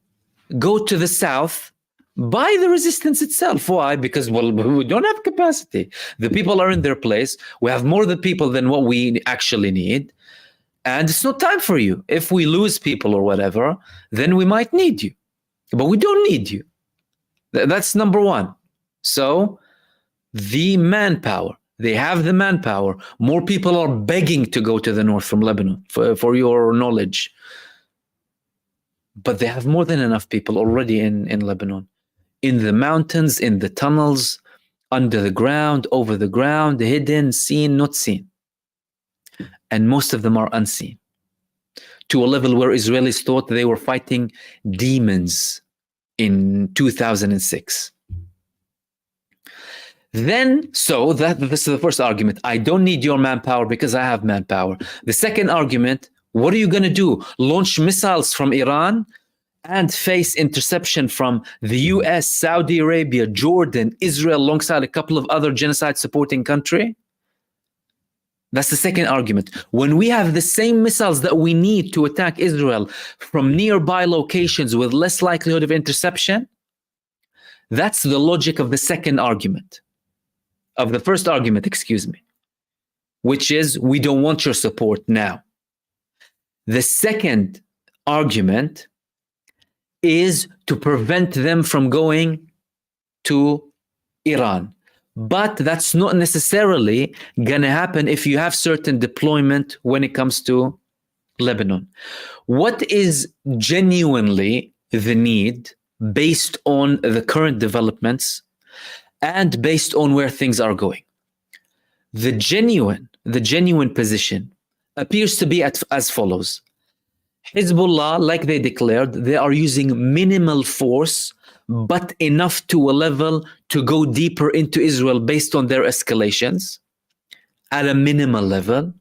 Speaker 1: go to the south by the resistance itself. Why? Because, well, we don't have capacity. The people are in their place. We have more people than what we actually need. And it's not time for you. If we lose people or whatever, then we might need you. But we don't need you. That's number one. So the manpower, They have the manpower. More people are begging to go to the north from Lebanon, for your knowledge. But they have more than enough people already in Lebanon. In the mountains, in the tunnels, under the ground, over the ground, hidden, seen, not seen. And most of them are unseen. To a level where Israelis thought they were fighting demons in 2006. So this is the first argument. I don't need your manpower because I have manpower. The second argument, what are you going to do? Launch missiles from Iran and face interception from the US, Saudi Arabia, Jordan, Israel, alongside a couple of other genocide supporting countries? That's the second argument. When we have the same missiles that we need to attack Israel from nearby locations with less likelihood of interception, that's the logic of the second argument. Of the first argument, excuse me, which is we don't want your support now. The second argument is to prevent them from going to Iran. But that's not necessarily going to happen if you have certain deployment when it comes to Lebanon. What is genuinely the need based on the current developments and based on where things are going? The genuine position appears to be as follows. Hezbollah, like they declared, they are using minimal force, but enough to a level to go deeper into Israel based on their escalations at a minimal level.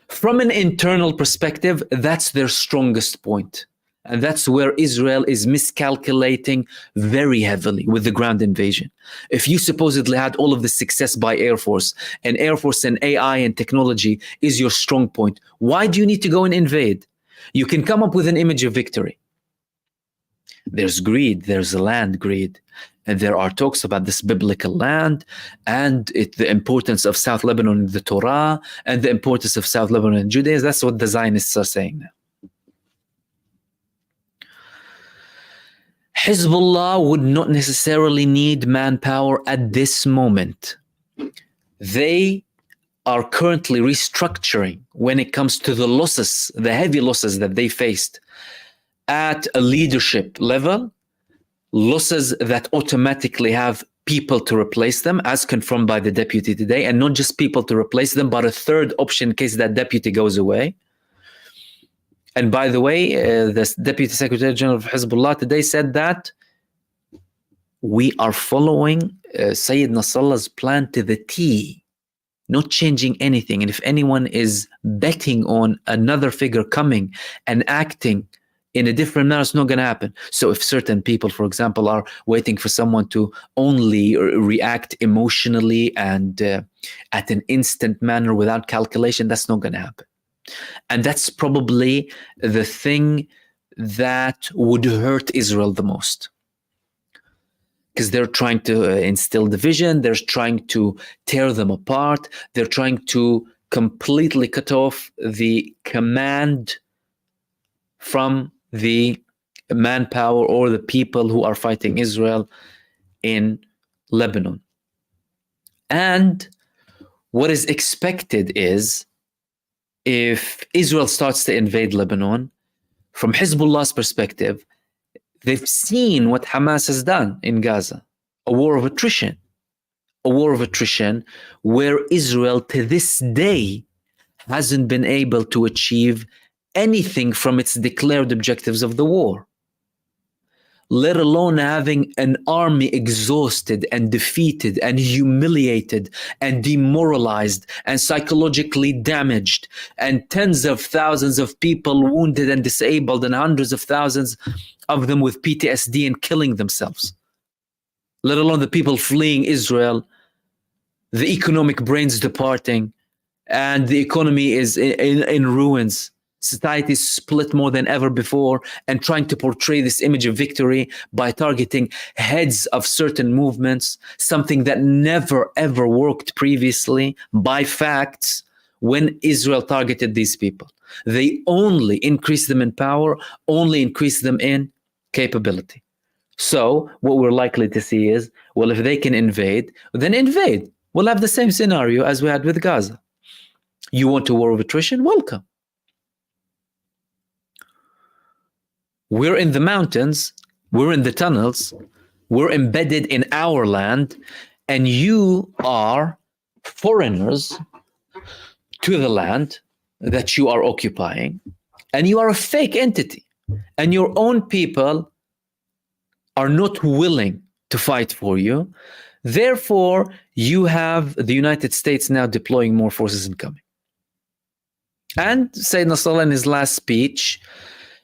Speaker 1: From an internal perspective, that's their strongest point. And that's where Israel is miscalculating very heavily with the ground invasion. If you supposedly had all of the success by Air Force and AI and technology is your strong point, why do you need to go and invade? You can come up with an image of victory. There's greed, there's land greed. And there are talks about this biblical land and the importance of South Lebanon in the Torah and the importance of South Lebanon in Judaism. That's what the Zionists are saying now. Hezbollah would not necessarily need manpower at this moment. They are currently restructuring when it comes to the losses, the heavy losses that they faced at a leadership level, losses that automatically have people to replace them, as confirmed by the deputy today, and not just people to replace them, but a third option in case that deputy goes away. And by the way, the Deputy Secretary General of Hezbollah today said that we are following Sayyid Nasrallah's plan to the T, not changing anything. And if anyone is betting on another figure coming and acting in a different manner, it's not going to happen. So if certain people, for example, are waiting for someone to only react emotionally and at an instant manner without calculation, that's not going to happen. And that's probably the thing that would hurt Israel the most. Because they're trying to instill division, they're trying to tear them apart, they're trying to completely cut off the command from the manpower or the people who are fighting Israel in Lebanon. And what is expected is, if Israel starts to invade Lebanon, from Hezbollah's perspective, they've seen what Hamas has done in Gaza, a war of attrition where Israel to this day hasn't been able to achieve anything from its declared objectives of the war, let alone having an army exhausted and defeated and humiliated and demoralized and psychologically damaged, and tens of thousands of people wounded and disabled, and hundreds of thousands of them with PTSD and killing themselves, let alone the people fleeing Israel, the economic brains departing, and the economy is in ruins. Society is split more than ever before, and trying to portray this image of victory by targeting heads of certain movements, something that never ever worked previously by facts when Israel targeted these people. They only increased them in power, only increased them in capability. So what we're likely to see is, well, if they can invade, then invade. We'll have the same scenario as we had with Gaza. You want a war of attrition? Welcome. We're in the mountains, we're in the tunnels, we're embedded in our land, and you are foreigners to the land that you are occupying, and you are a fake entity, and your own people are not willing to fight for you. Therefore, you have the United States now deploying more forces and coming. And Sayyid Nasrallah in his last speech,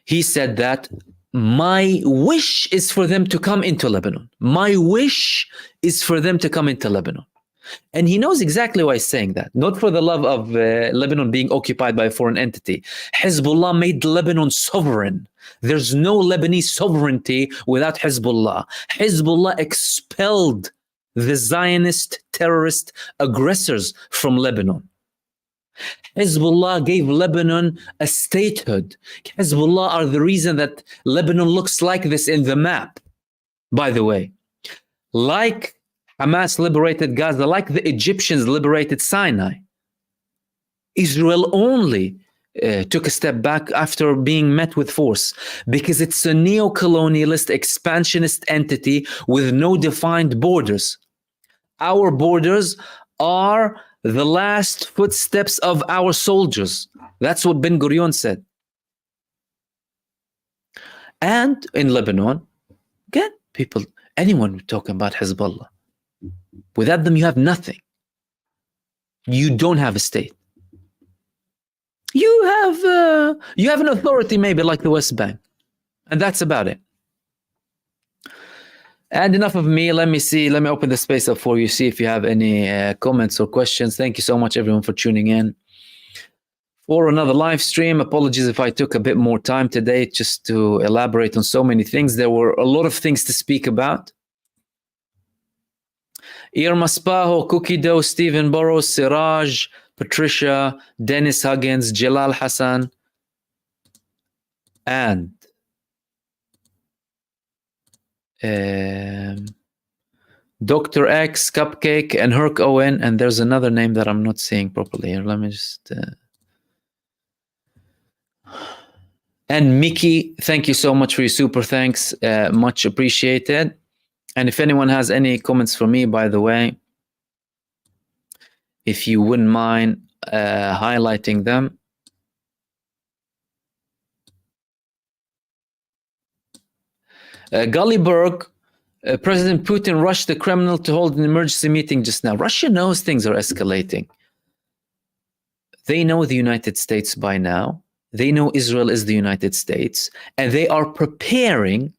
Speaker 1: he said that my wish is for them to come into Lebanon. My wish is for them to come into Lebanon. And he knows exactly why he's saying that. Not for the love of Lebanon being occupied by a foreign entity. Hezbollah made Lebanon sovereign. There's no Lebanese sovereignty without Hezbollah. Hezbollah expelled the Zionist terrorist aggressors from Lebanon. Hezbollah gave Lebanon a statehood. Hezbollah are the reason that Lebanon looks like this in the map, by the way. Like Hamas liberated Gaza, like the Egyptians liberated Sinai. Israel only took a step back after being met with force because it's a neo-colonialist, expansionist entity with no defined borders. Our borders are the last footsteps of our soldiers. That's what Ben Gurion said. And in Lebanon, again, anyone talking about Hezbollah. Without them, you have nothing. You don't have a state. You have an authority maybe like the West Bank. And that's about it. And enough of me. Let me open the space up for you, see if you have any comments or questions. Thank you so much, everyone, for tuning in for another live stream. Apologies if I took a bit more time today just to elaborate on so many things. There were a lot of things to speak about. Irma Spaho, Cookie Dough, Stephen Burrows, Siraj, Patricia, Dennis Huggins, Jalal Hassan, and Dr. X, Cupcake, and Herc Owen, and there's another name that I'm not seeing properly here. Let me just... And Mickey, thank you so much for your super thanks. Much appreciated. And if anyone has any comments for me, by the way, if you wouldn't mind highlighting them. Gullyberg, President Putin rushed the Kremlin to hold an emergency meeting just now. Russia knows things are escalating. They know the United States by now. They know Israel is the United States. And they are preparing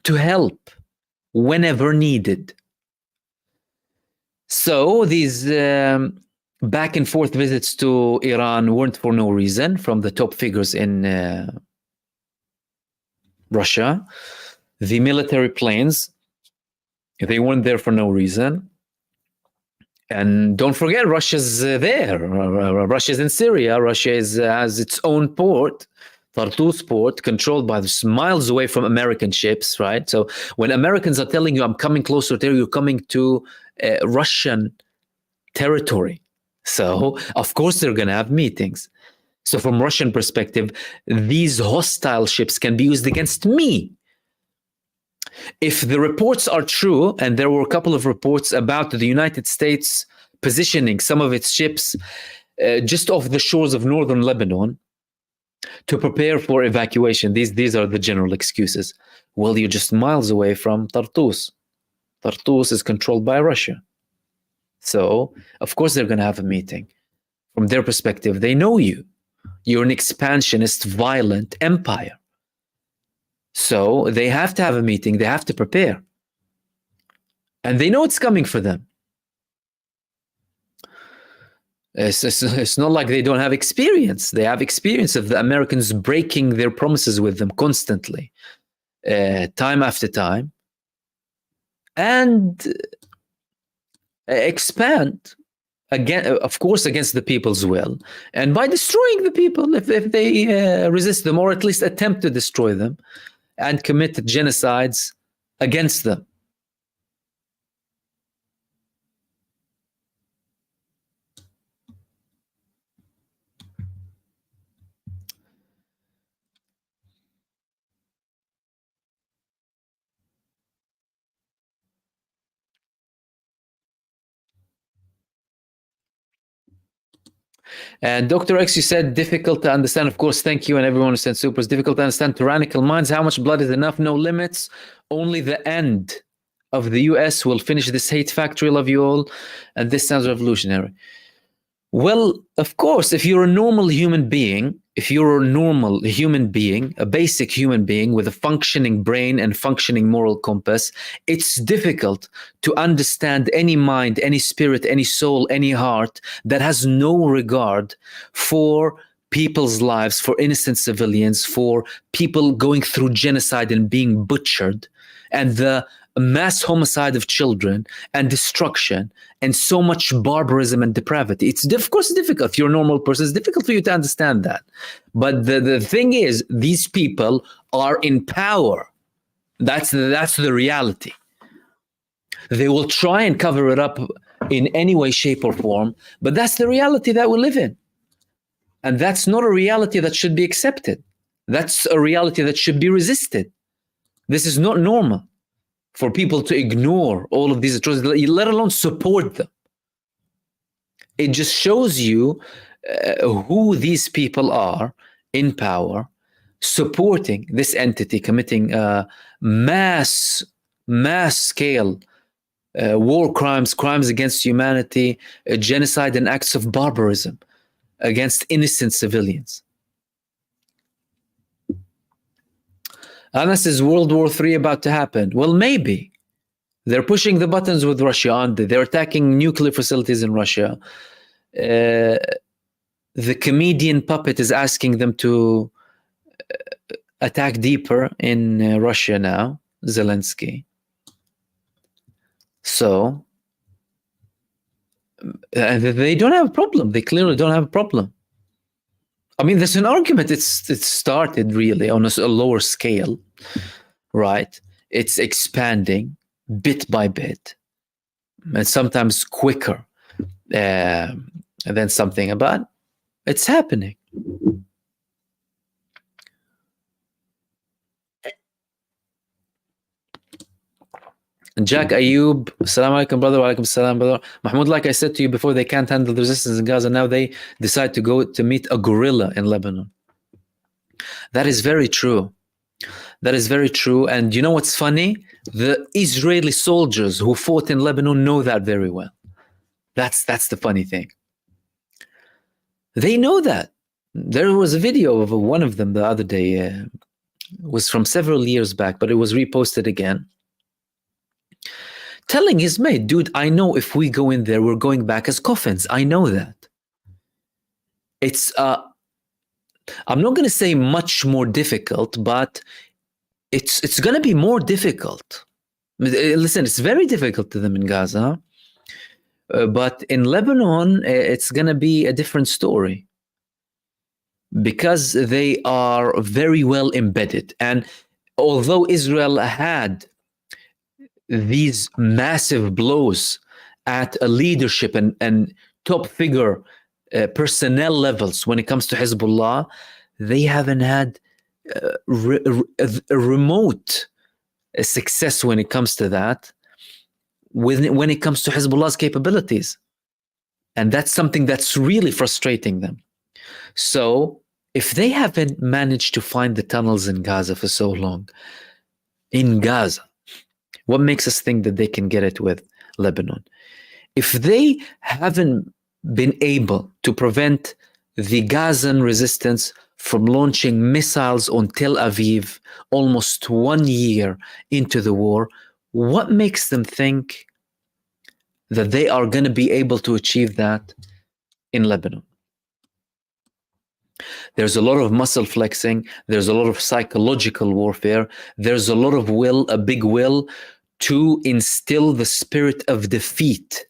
Speaker 1: to help whenever needed. So these back and forth visits to Iran weren't for no reason from the top figures in Russia. The military planes, they weren't there for no reason. And don't forget, Russia's there. Russia's in Syria. Russia has its own port, Tartus port, controlled by miles away from American ships, right? So when Americans are telling you, I'm coming closer there, you're coming to Russian territory. So, of course, they're going to have meetings. So from Russian perspective, these hostile ships can be used against me. If the reports are true, and there were a couple of reports about the United States positioning some of its ships just off the shores of northern Lebanon to prepare for evacuation. These are the general excuses. Well, you're just miles away from Tartus. Tartus is controlled by Russia. So, of course, they're going to have a meeting. From their perspective, they know you. You're an expansionist, violent empire. So they have to have a meeting. They have to prepare. And they know it's coming for them. It's not like they don't have experience. They have experience of the Americans breaking their promises with them constantly, time after time, and expand, again, of course, against the people's will, and by destroying the people if they resist them, or at least attempt to destroy them, and commit genocides against them. And Dr. X, you said difficult to understand. Of course, thank you, and everyone who sent supers. Difficult to understand tyrannical minds. How much blood is enough? No limits. Only the end of the US will finish this hate factory. Love you all. And this sounds revolutionary. Well, of course, if you're a normal human being, a basic human being with a functioning brain and functioning moral compass, it's difficult to understand any mind, any spirit, any soul, any heart that has no regard for people's lives, for innocent civilians, for people going through genocide and being butchered, and the mass homicide of children and destruction and so much barbarism and depravity. It's of course difficult. If you're a normal person, it's difficult for you to understand that. But the thing is, these people are in power. That's the reality. They will try and cover it up in any way, shape, or form, but that's the reality that we live in. And that's not a reality that should be accepted. That's a reality that should be resisted. This is not normal for people to ignore all of these atrocities, let alone support them. It just shows you who these people are in power, supporting this entity committing mass scale war crimes, crimes against humanity, genocide, and acts of barbarism against innocent civilians. Anas, is World War III about to happen? Well, maybe. They're pushing the buttons with Russia, aren't they? They're attacking nuclear facilities in Russia. The comedian puppet is asking them to attack deeper in Russia now, Zelensky. So, they don't have a problem. They clearly don't have a problem. I mean, there's an argument. It's started really on a lower scale, right? It's expanding bit by bit, and sometimes quicker than something. But it's happening. Jack Ayub, Assalamu alaikum, brother. Wa alaikum salam, brother. Mahmoud, like I said to you before, they can't handle the resistance in Gaza. Now they decide to go to meet a gorilla in Lebanon. That is very true. That is very true. And you know what's funny? The Israeli soldiers who fought in Lebanon know that very well. That's the funny thing. They know that. There was a video of one of them the other day. It was from several years back, but it was reposted again. Telling his mate, dude, I know if we go in there, we're going back as coffins. I know that. It's, I'm not going to say much more difficult, but it's going to be more difficult. Listen, it's very difficult to them in Gaza. But in Lebanon, it's going to be a different story. Because they are very well embedded. And although Israel had these massive blows at a leadership and top figure personnel levels when it comes to Hezbollah, they haven't had a remote success when it comes to that, when it comes to Hezbollah's capabilities. And that's something that's really frustrating them. So if they haven't managed to find the tunnels in Gaza for so long, in Gaza, what makes us think that they can get it with Lebanon? If they haven't been able to prevent the Gazan resistance from launching missiles on Tel Aviv almost 1 year into the war, what makes them think that they are going to be able to achieve that in Lebanon? There's a lot of muscle flexing. There's a lot of psychological warfare. There's a lot of will, a big will to instill the spirit of defeat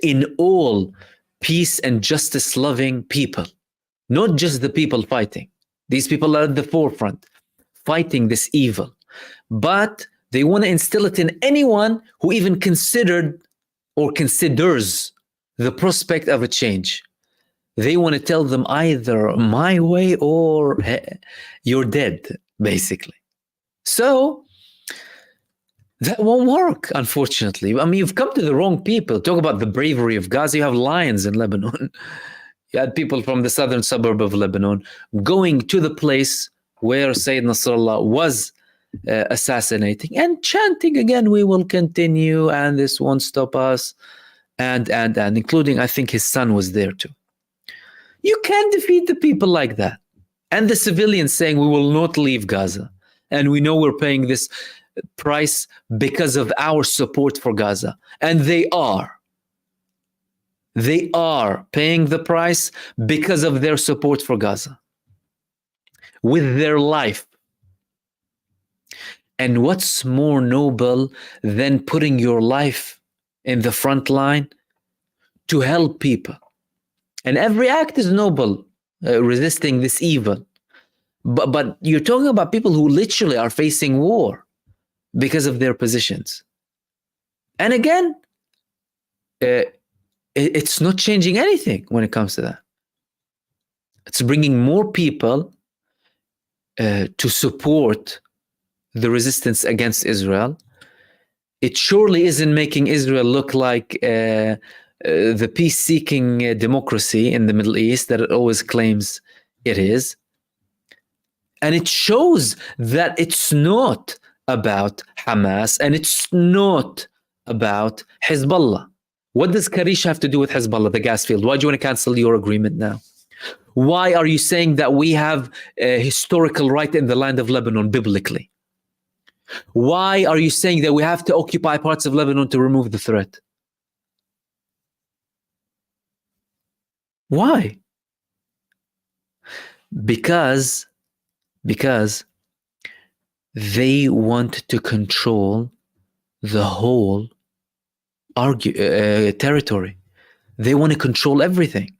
Speaker 1: in all peace and justice loving people, not just the people fighting. These people are at the forefront fighting this evil, but they want to instill it in anyone who even considered or considers the prospect of a change. They want to tell them either my way or you're dead, basically. So that won't work, unfortunately. I mean, you've come to the wrong people. Talk about the bravery of Gaza. You have lions in Lebanon. You had people from the southern suburb of Lebanon going to the place where Sayyid Nasrallah was assassinating and chanting again, "We will continue and this won't stop us," and including, I think his son was there too. You can't defeat the people like that. And the civilians saying, "We will not leave Gaza. And we know we're paying this price because of our support for Gaza." And they are. They are paying the price because of their support for Gaza. With their life. And what's more noble than putting your life in the front line to help people? And every act is noble, resisting this evil. But you're talking about people who literally are facing war because of their positions. And again, it's not changing anything when it comes to that. It's bringing more people to support the resistance against Israel. It surely isn't making Israel look like the peace-seeking democracy in the Middle East that it always claims it is. And it shows that it's not about Hamas and it's not about Hezbollah. What does Karish have to do with Hezbollah, the gas field? Why do you want to cancel your agreement now? Why are you saying that we have a historical right in the land of Lebanon biblically? Why are you saying that we have to occupy parts of Lebanon to remove the threat? Why? Because they want to control the whole territory. They want to control everything.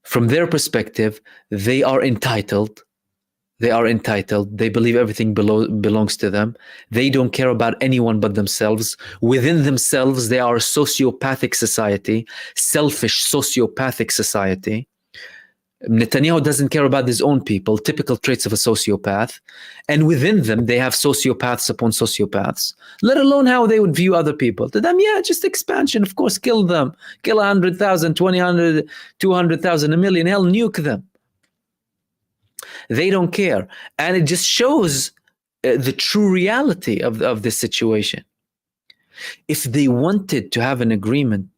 Speaker 1: From their perspective, they are entitled. They are entitled. They believe everything belongs to them. They don't care about anyone but themselves. Within themselves, they are a sociopathic society, selfish sociopathic society. Netanyahu doesn't care about his own people, typical traits of a sociopath. And within them, they have sociopaths upon sociopaths, let alone how they would view other people. To them, yeah, just expansion. Of course, kill them. Kill 100,000, 200,000, 200,000, a million. Hell, nuke them. They don't care. And it just shows the true reality of this situation. If they wanted to have an agreement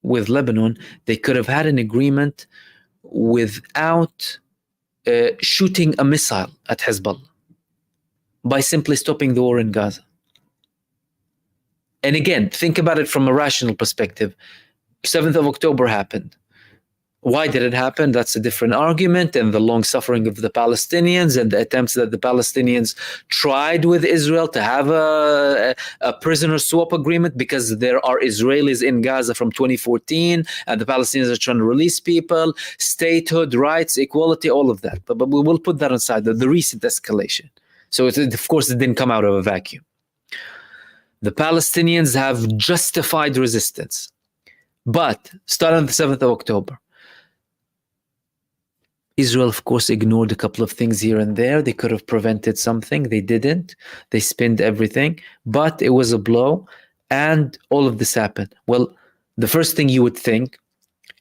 Speaker 1: with Lebanon, they could have had an agreement without shooting a missile at Hezbollah by simply stopping the war in Gaza. And again, think about it from a rational perspective. 7th of October happened. Why did it happen? That's a different argument, and the long suffering of the Palestinians and the attempts that the Palestinians tried with Israel to have a prisoner swap agreement, because there are Israelis in Gaza from 2014 and the Palestinians are trying to release people, statehood, rights, equality, all of that. But we will put that aside, the recent escalation. So of course it didn't come out of a vacuum. The Palestinians have justified resistance. But starting on the 7th of October, Israel, of course, ignored a couple of things here and there. They could have prevented something. They didn't. They spinned everything. But it was a blow, and all of this happened. Well, the first thing you would think,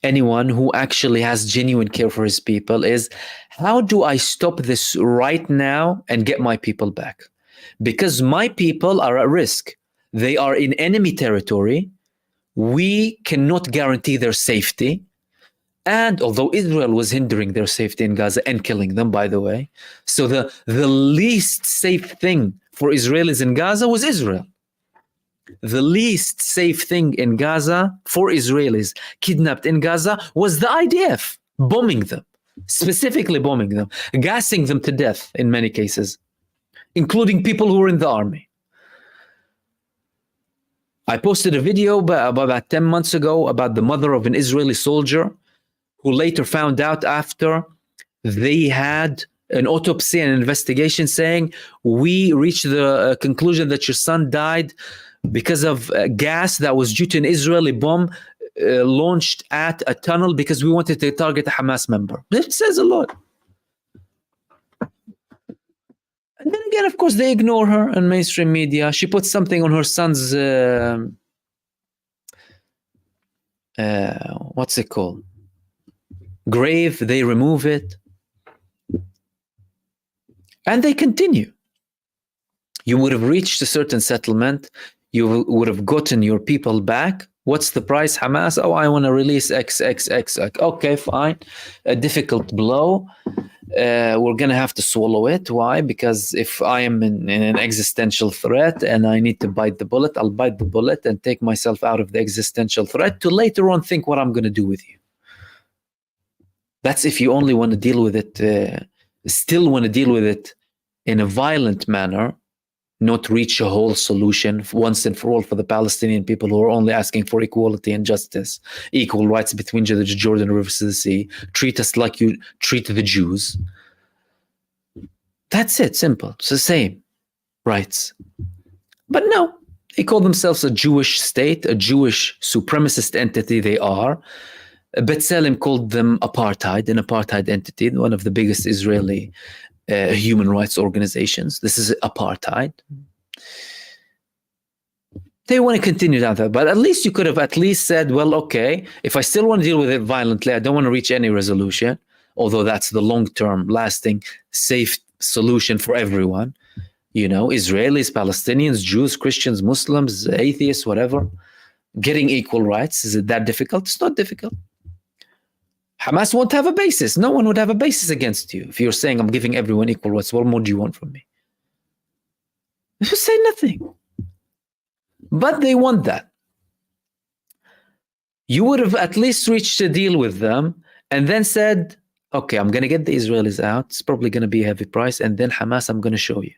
Speaker 1: anyone who actually has genuine care for his people, is, how do I stop this right now and get my people back? Because my people are at risk. They are in enemy territory. We cannot guarantee their safety. And although Israel was hindering their safety in Gaza and killing them, by the way, so the least safe thing for Israelis in Gaza was Israel. The least safe thing in Gaza for Israelis kidnapped in Gaza was the IDF, bombing them, specifically bombing them, gassing them to death in many cases, including people who were in the army. I posted a video about 10 months ago about the mother of an Israeli soldier who later found out, after they had an autopsy and an investigation, saying, we reached the conclusion that your son died because of gas that was due to an Israeli bomb launched at a tunnel because we wanted to target a Hamas member. It says a lot. And then again, of course, they ignore her in mainstream media. She put something on her son's what's it called? Grave, they remove it. And they continue. You would have reached a certain settlement. You would have gotten your people back. What's the price, Hamas? Oh, I want to release XXX. Okay, fine. A difficult blow. We're going to have to swallow it. Why? Because if I am in an existential threat and I need to bite the bullet, I'll bite the bullet and take myself out of the existential threat to later on think what I'm going to do with you. That's if you only want to deal with it, still want to deal with it in a violent manner, not reach a whole solution once and for all for the Palestinian people who are only asking for equality and justice, equal rights between the Jordan River to the sea, treat us like you treat the Jews. That's it, simple. It's the same rights. But no, they call themselves a Jewish state, a Jewish supremacist entity they are. B'Tselem called them apartheid, an apartheid entity, one of the biggest Israeli human rights organizations. This is apartheid. They want to continue down that, but at least you could have at least said, well, okay, if I still want to deal with it violently, I don't want to reach any resolution, although that's the long-term, lasting, safe solution for everyone. You know, Israelis, Palestinians, Jews, Christians, Muslims, atheists, whatever. Getting equal rights, is it that difficult? It's not difficult. Hamas won't have a basis. No one would have a basis against you. If you're saying I'm giving everyone equal rights, what more do you want from me? You say nothing. But they want that. You would have at least reached a deal with them and then said, okay, I'm going to get the Israelis out. It's probably going to be a heavy price. And then Hamas, I'm going to show you.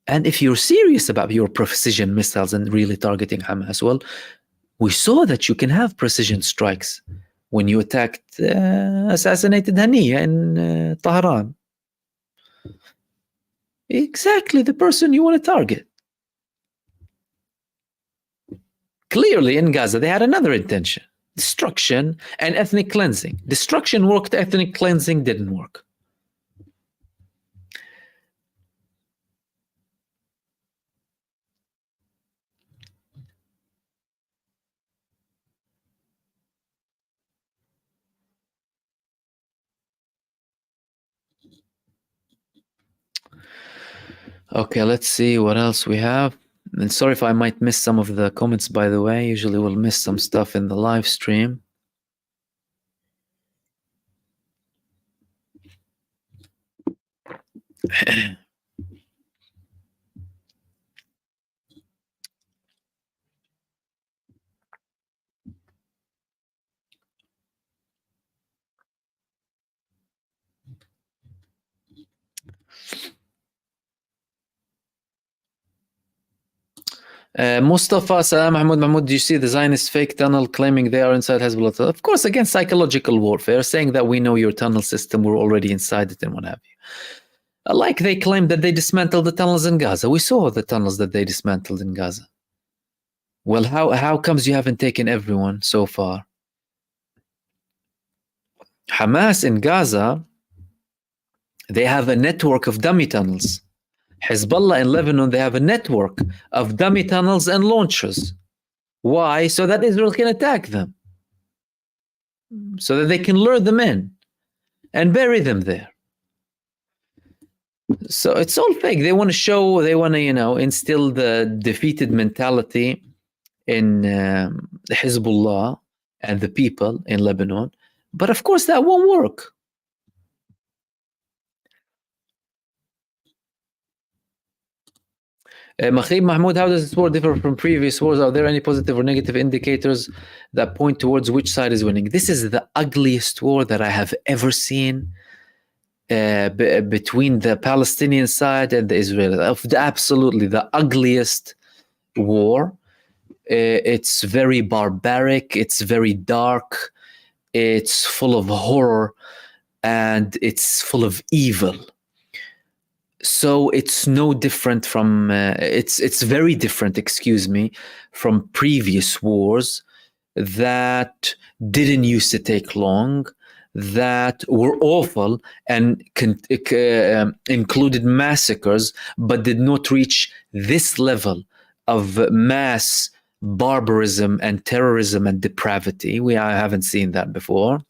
Speaker 1: And if you're serious about your precision missiles and really targeting Hamas, well, we saw that you can have precision strikes when you attacked, assassinated Haniya in Tehran. Exactly the person you want to target. Clearly in Gaza, they had another intention. Destruction and ethnic cleansing. Destruction worked, ethnic cleansing didn't work. Okay, let's see what else we have. And sorry if I might miss some of the comments, by the way. Usually we'll miss some stuff in the live stream. Mustafa, Salam Mahmoud, do you see the Zionist fake tunnel claiming they are inside Hezbollah? Of course, again, psychological warfare, saying that we know your tunnel system, we're already inside it and what have you. Like they claimed that they dismantled the tunnels in Gaza. We saw the tunnels that they dismantled in Gaza. Well, how comes you haven't taken everyone so far? Hamas in Gaza, they have a network of dummy tunnels. Hezbollah in Lebanon, they have a network of dummy tunnels and launchers. Why? So that Israel can attack them. So that they can lure them in and bury them there. So it's all fake. They want to show, they want to, instill the defeated mentality in Hezbollah and the people in Lebanon. But of course, that won't work. Mahmoud, how does this war differ from previous wars? Are there any positive or negative indicators that point towards which side is winning? This is the ugliest war that I have ever seen between the Palestinian side and the Israeli. Absolutely the ugliest war. It's very barbaric. It's very dark. It's full of horror and it's full of evil. So it's no different from, it's very different, from previous wars that didn't used to take long, that were awful and included massacres, but did not reach this level of mass barbarism and terrorism and depravity. I haven't seen that before.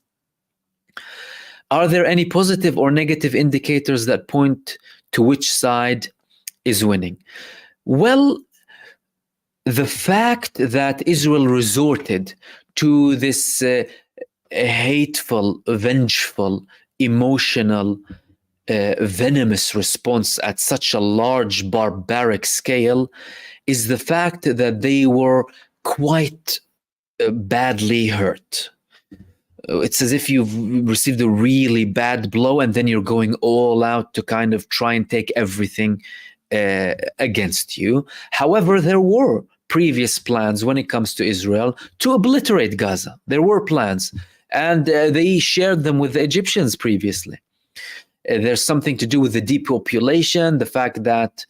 Speaker 1: Are there any positive or negative indicators that point to which side is winning? Well, the fact that Israel resorted to this hateful, vengeful, emotional, venomous response at such a large, barbaric scale is the fact that they were quite badly hurt. It's as if you've received a really bad blow and then you're going all out to kind of try and take everything against you. However, there were previous plans when it comes to Israel to obliterate Gaza. There were plans, and they shared them with the Egyptians previously. There's something to do with the depopulation, the fact that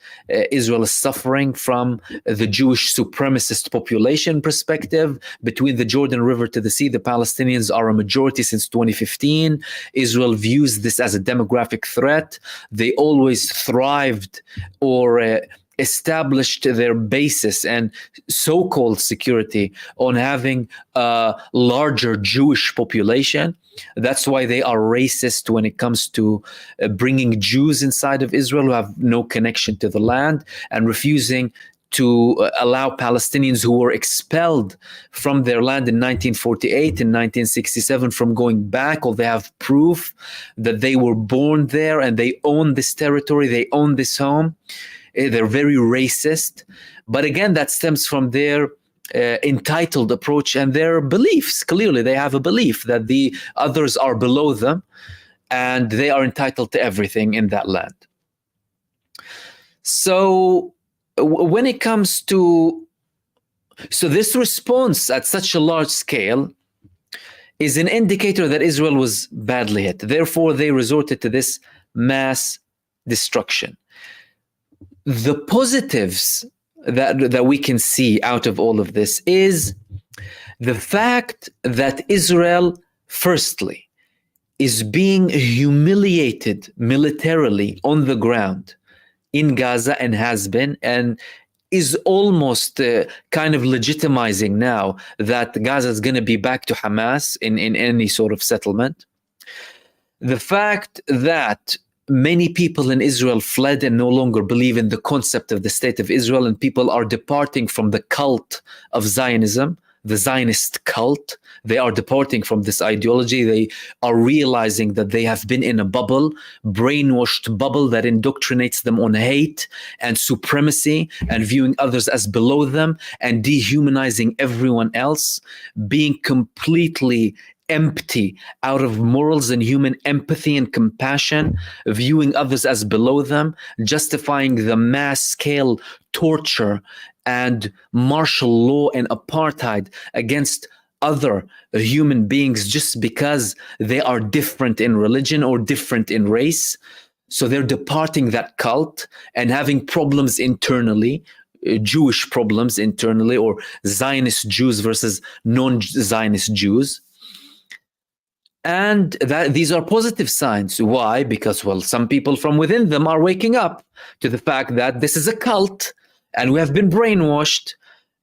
Speaker 1: Israel is suffering from the Jewish supremacist population perspective. Between the Jordan River to the sea, the Palestinians are a majority since 2015. Israel views this as a demographic threat. They always thrived or established their basis and so-called security on having a larger Jewish population. That's why they are racist when it comes to bringing Jews inside of Israel who have no connection to the land, and refusing to allow Palestinians who were expelled from their land in 1948 and 1967 from going back, or they have proof that they were born there and they own this territory, they own this home. They're very racist. But again, that stems from their entitled approach and their beliefs. Clearly, they have a belief that the others are below them and they are entitled to everything in that land. So when it comes to... So this response at such a large scale is an indicator that Israel was badly hit. Therefore, they resorted to this mass destruction. The positives that we can see out of all of this is the fact that Israel, firstly, is being humiliated militarily on the ground in Gaza, and has been, and is almost kind of legitimizing now that Gaza is going to be back to Hamas in any sort of settlement. The fact that many people in Israel fled and no longer believe in the concept of the state of Israel, and people are departing from the cult of Zionism, the Zionist cult. They are departing from this ideology. They are realizing that they have been in a bubble, brainwashed bubble that indoctrinates them on hate and supremacy and viewing others as below them and dehumanizing everyone else, being completely empty out of morals and human empathy and compassion, viewing others as below them, justifying the mass scale torture and martial law and apartheid against other human beings just because they are different in religion or different in race. So they're departing that cult and having problems internally, Jewish problems internally, or Zionist Jews versus non-Zionist Jews. And that these are positive signs. Why? Because, well, some people from within them are waking up to the fact that this is a cult and we have been brainwashed,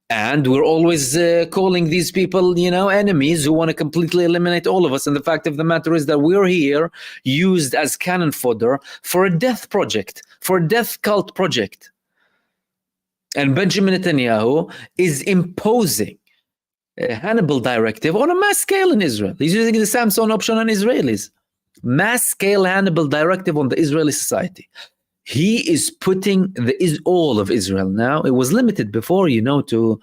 Speaker 1: and we're always calling these people, enemies who want to completely eliminate all of us. And the fact of the matter is that we're here used as cannon fodder for a death project, for a death cult project. And Benjamin Netanyahu is imposing a Hannibal directive on a mass scale in Israel. He's using the Samson option on Israelis. Mass scale Hannibal directive on the Israeli society. He is putting all of Israel now. It was limited before, to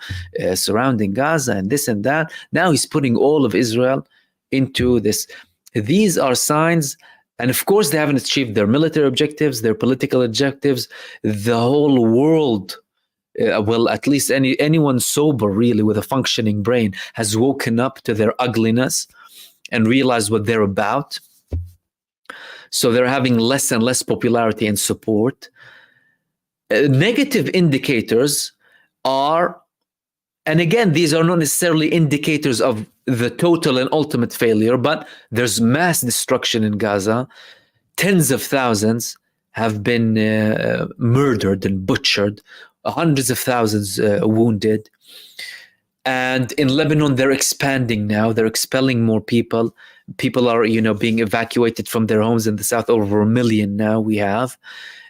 Speaker 1: surrounding Gaza and this and that. Now he's putting all of Israel into this. These are signs, and of course they haven't achieved their military objectives, their political objectives. The whole world, well, at least anyone sober, really, with a functioning brain, has woken up to their ugliness and realized what they're about. So they're having less and less popularity and support. Negative indicators are, and again, these are not necessarily indicators of the total and ultimate failure, but there's mass destruction in Gaza. Tens of thousands have been murdered and butchered. Hundreds of thousands wounded. And in Lebanon, they're expanding now. They're expelling more people. People are, being evacuated from their homes in the south. Over 1 million now we have.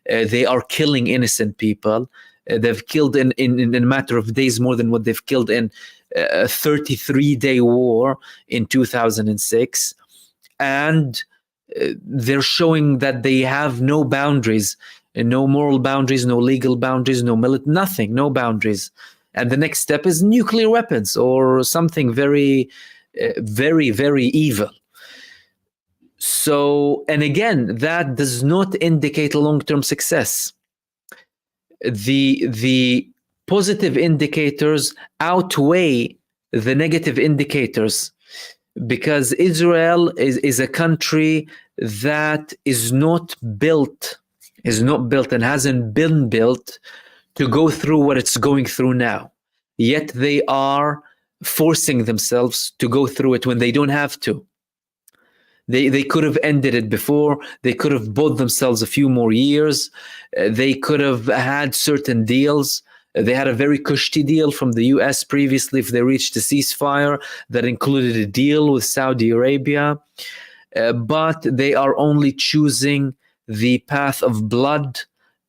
Speaker 1: They are killing innocent people. They've killed in a matter of days more than what they've killed in a 33-day war in 2006. And they're showing that they have no boundaries, no moral boundaries, no legal boundaries, nothing, no boundaries. And the next step is nuclear weapons or something very, very, very evil. So, and again, that does not indicate long-term success. The positive indicators outweigh the negative indicators, because Israel is a country that is not built and hasn't been built to go through what it's going through now. Yet they are forcing themselves to go through it when they don't have to. They could have ended it before. They could have bought themselves a few more years. They could have had certain deals. They had a very cushy deal from the US previously if they reached a ceasefire that included a deal with Saudi Arabia. But they are only choosing the path of blood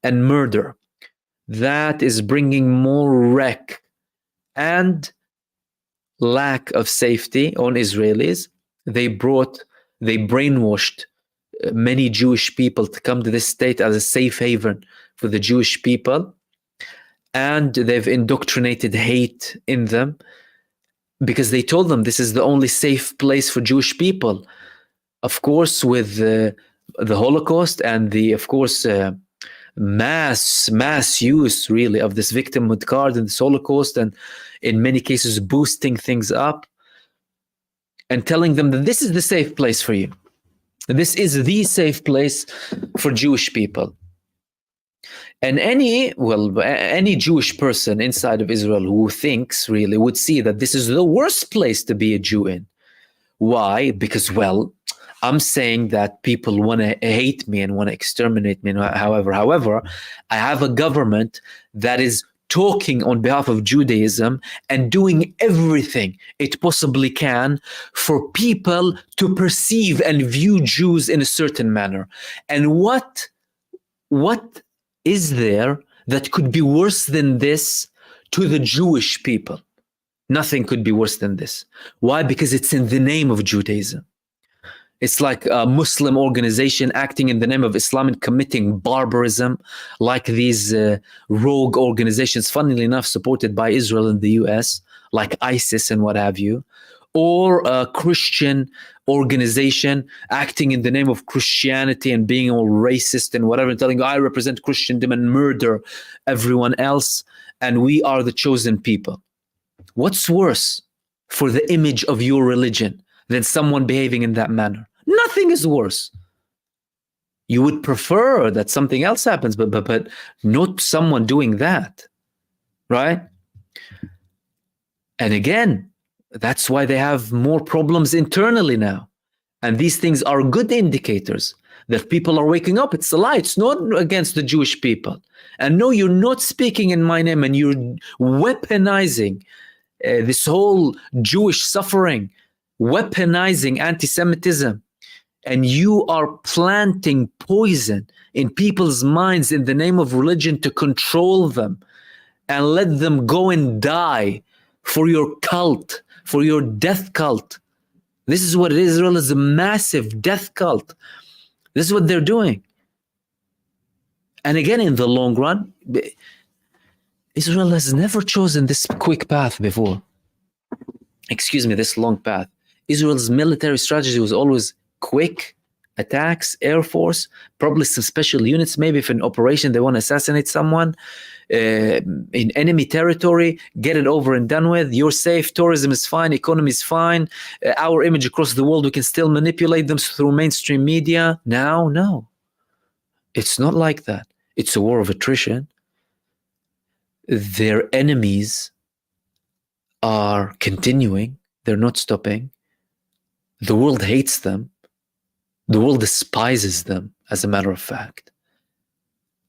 Speaker 1: and murder. That is bringing more wreck and lack of safety on Israelis. They brainwashed many Jewish people to come to this state as a safe haven for the Jewish people. And they've indoctrinated hate in them because they told them this is the only safe place for Jewish people. Of course, with the Holocaust and mass use really of this victimhood card and this Holocaust, and in many cases boosting things up and telling them that this is the safe place for you. This is the safe place for Jewish people. And any Jewish person inside of Israel who thinks really would see that this is the worst place to be a Jew in. Why? Because, I'm saying that people want to hate me and want to exterminate me. However, I have a government that is talking on behalf of Judaism and doing everything it possibly can for people to perceive and view Jews in a certain manner. And what is there that could be worse than this to the Jewish people? Nothing could be worse than this. Why? Because it's in the name of Judaism. It's like a Muslim organization acting in the name of Islam and committing barbarism, like these rogue organizations, funnily enough, supported by Israel and the US, like ISIS and what have you, or a Christian organization acting in the name of Christianity and being all racist and whatever, and telling you, I represent Christendom and murder everyone else, and we are the chosen people. What's worse for the image of your religion than someone behaving in that manner? Nothing is worse. You would prefer that something else happens, but not someone doing that, right? And again, that's why they have more problems internally now. And these things are good indicators that people are waking up. It's a lie. It's not against the Jewish people. And no, you're not speaking in my name, and you're weaponizing this whole Jewish suffering, weaponizing anti-Semitism, and you are planting poison in people's minds in the name of religion to control them and let them go and die for your cult, for your death cult. This is what Israel is, a massive death cult. This is what they're doing. And again, in the long run, Israel has never chosen this quick path before. This long path. Israel's military strategy was always quick attacks, air force, probably some special units, maybe if an operation they want to assassinate someone in enemy territory, get it over and done with. You're safe, tourism is fine, economy is fine, our image across the world, we can still manipulate them through mainstream media. Now, no. It's not like that. It's a war of attrition. Their enemies are continuing. They're not stopping. The world hates them. The world despises them, as a matter of fact.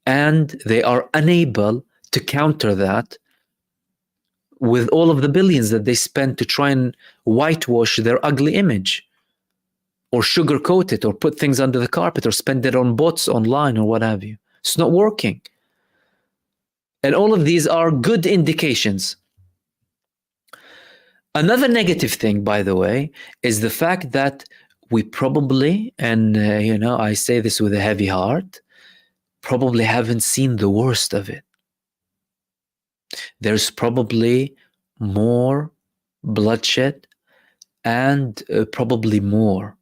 Speaker 1: And they are unable to counter that with all of the billions that they spend to try and whitewash their ugly image, or sugarcoat it, or put things under the carpet, or spend it on bots online, or what have you. It's not working. And all of these are good indications. Another negative thing, by the way, is the fact that we probably, and I say this with a heavy heart, probably haven't seen the worst of it. There's probably more bloodshed and probably more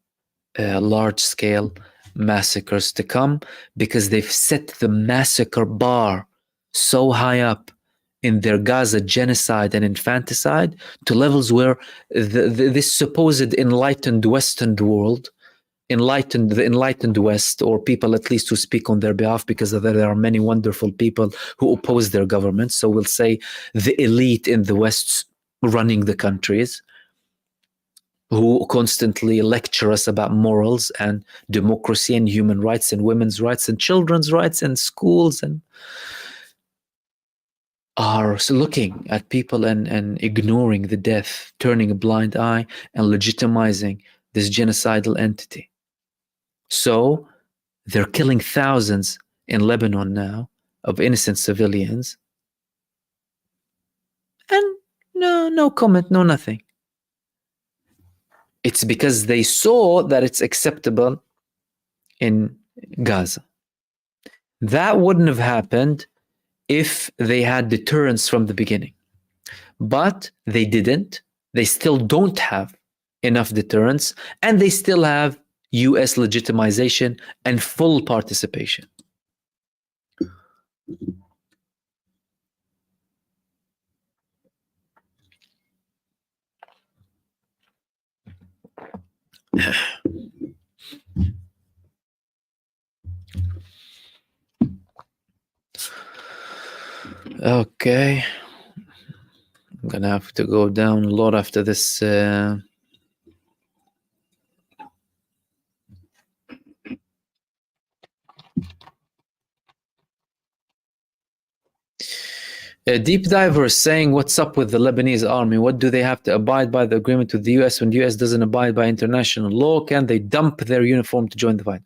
Speaker 1: large-scale massacres to come, because they've set the massacre bar so high up in their Gaza genocide and infanticide to levels where this supposed enlightened Western world, the enlightened West, or people at least who speak on their behalf, because there are many wonderful people who oppose their government, so we'll say the elite in the West running the countries, who constantly lecture us about morals and democracy and human rights and women's rights and children's rights and schools, and are looking at people and ignoring the death, turning a blind eye and legitimizing this genocidal entity. So they're killing thousands in Lebanon now of innocent civilians, and no comment, no nothing. It's because they saw that it's acceptable in Gaza. That wouldn't have happened if they had deterrence from the beginning. But they didn't. They still don't have enough deterrence, and they still have US legitimization and full participation. Okay, I'm gonna have to go down a lot after this. A deep diver is saying, what's up with the Lebanese army? What do they have to abide by the agreement with the US when the US doesn't abide by international law? Can they dump their uniform to join the fight?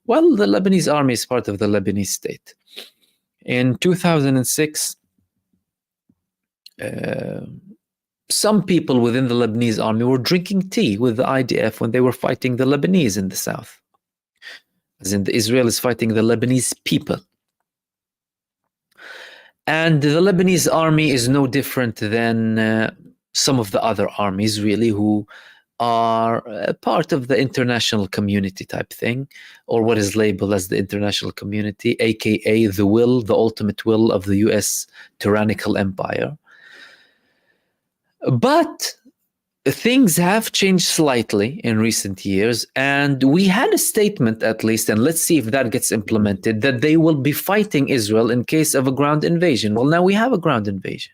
Speaker 1: Well, the Lebanese army is part of the Lebanese state. In 2006, some people within the Lebanese army were drinking tea with the IDF when they were fighting the Lebanese in the south. As in, Israel is fighting the Lebanese people. And the Lebanese army is no different than some of the other armies, really, who are part of the international community type thing, or what is labeled as the international community, aka the ultimate will of the US tyrannical empire. But things have changed slightly in recent years, and we had a statement, at least, and let's see if that gets implemented, that they will be fighting Israel in case of a ground invasion. Well, now we have a ground invasion.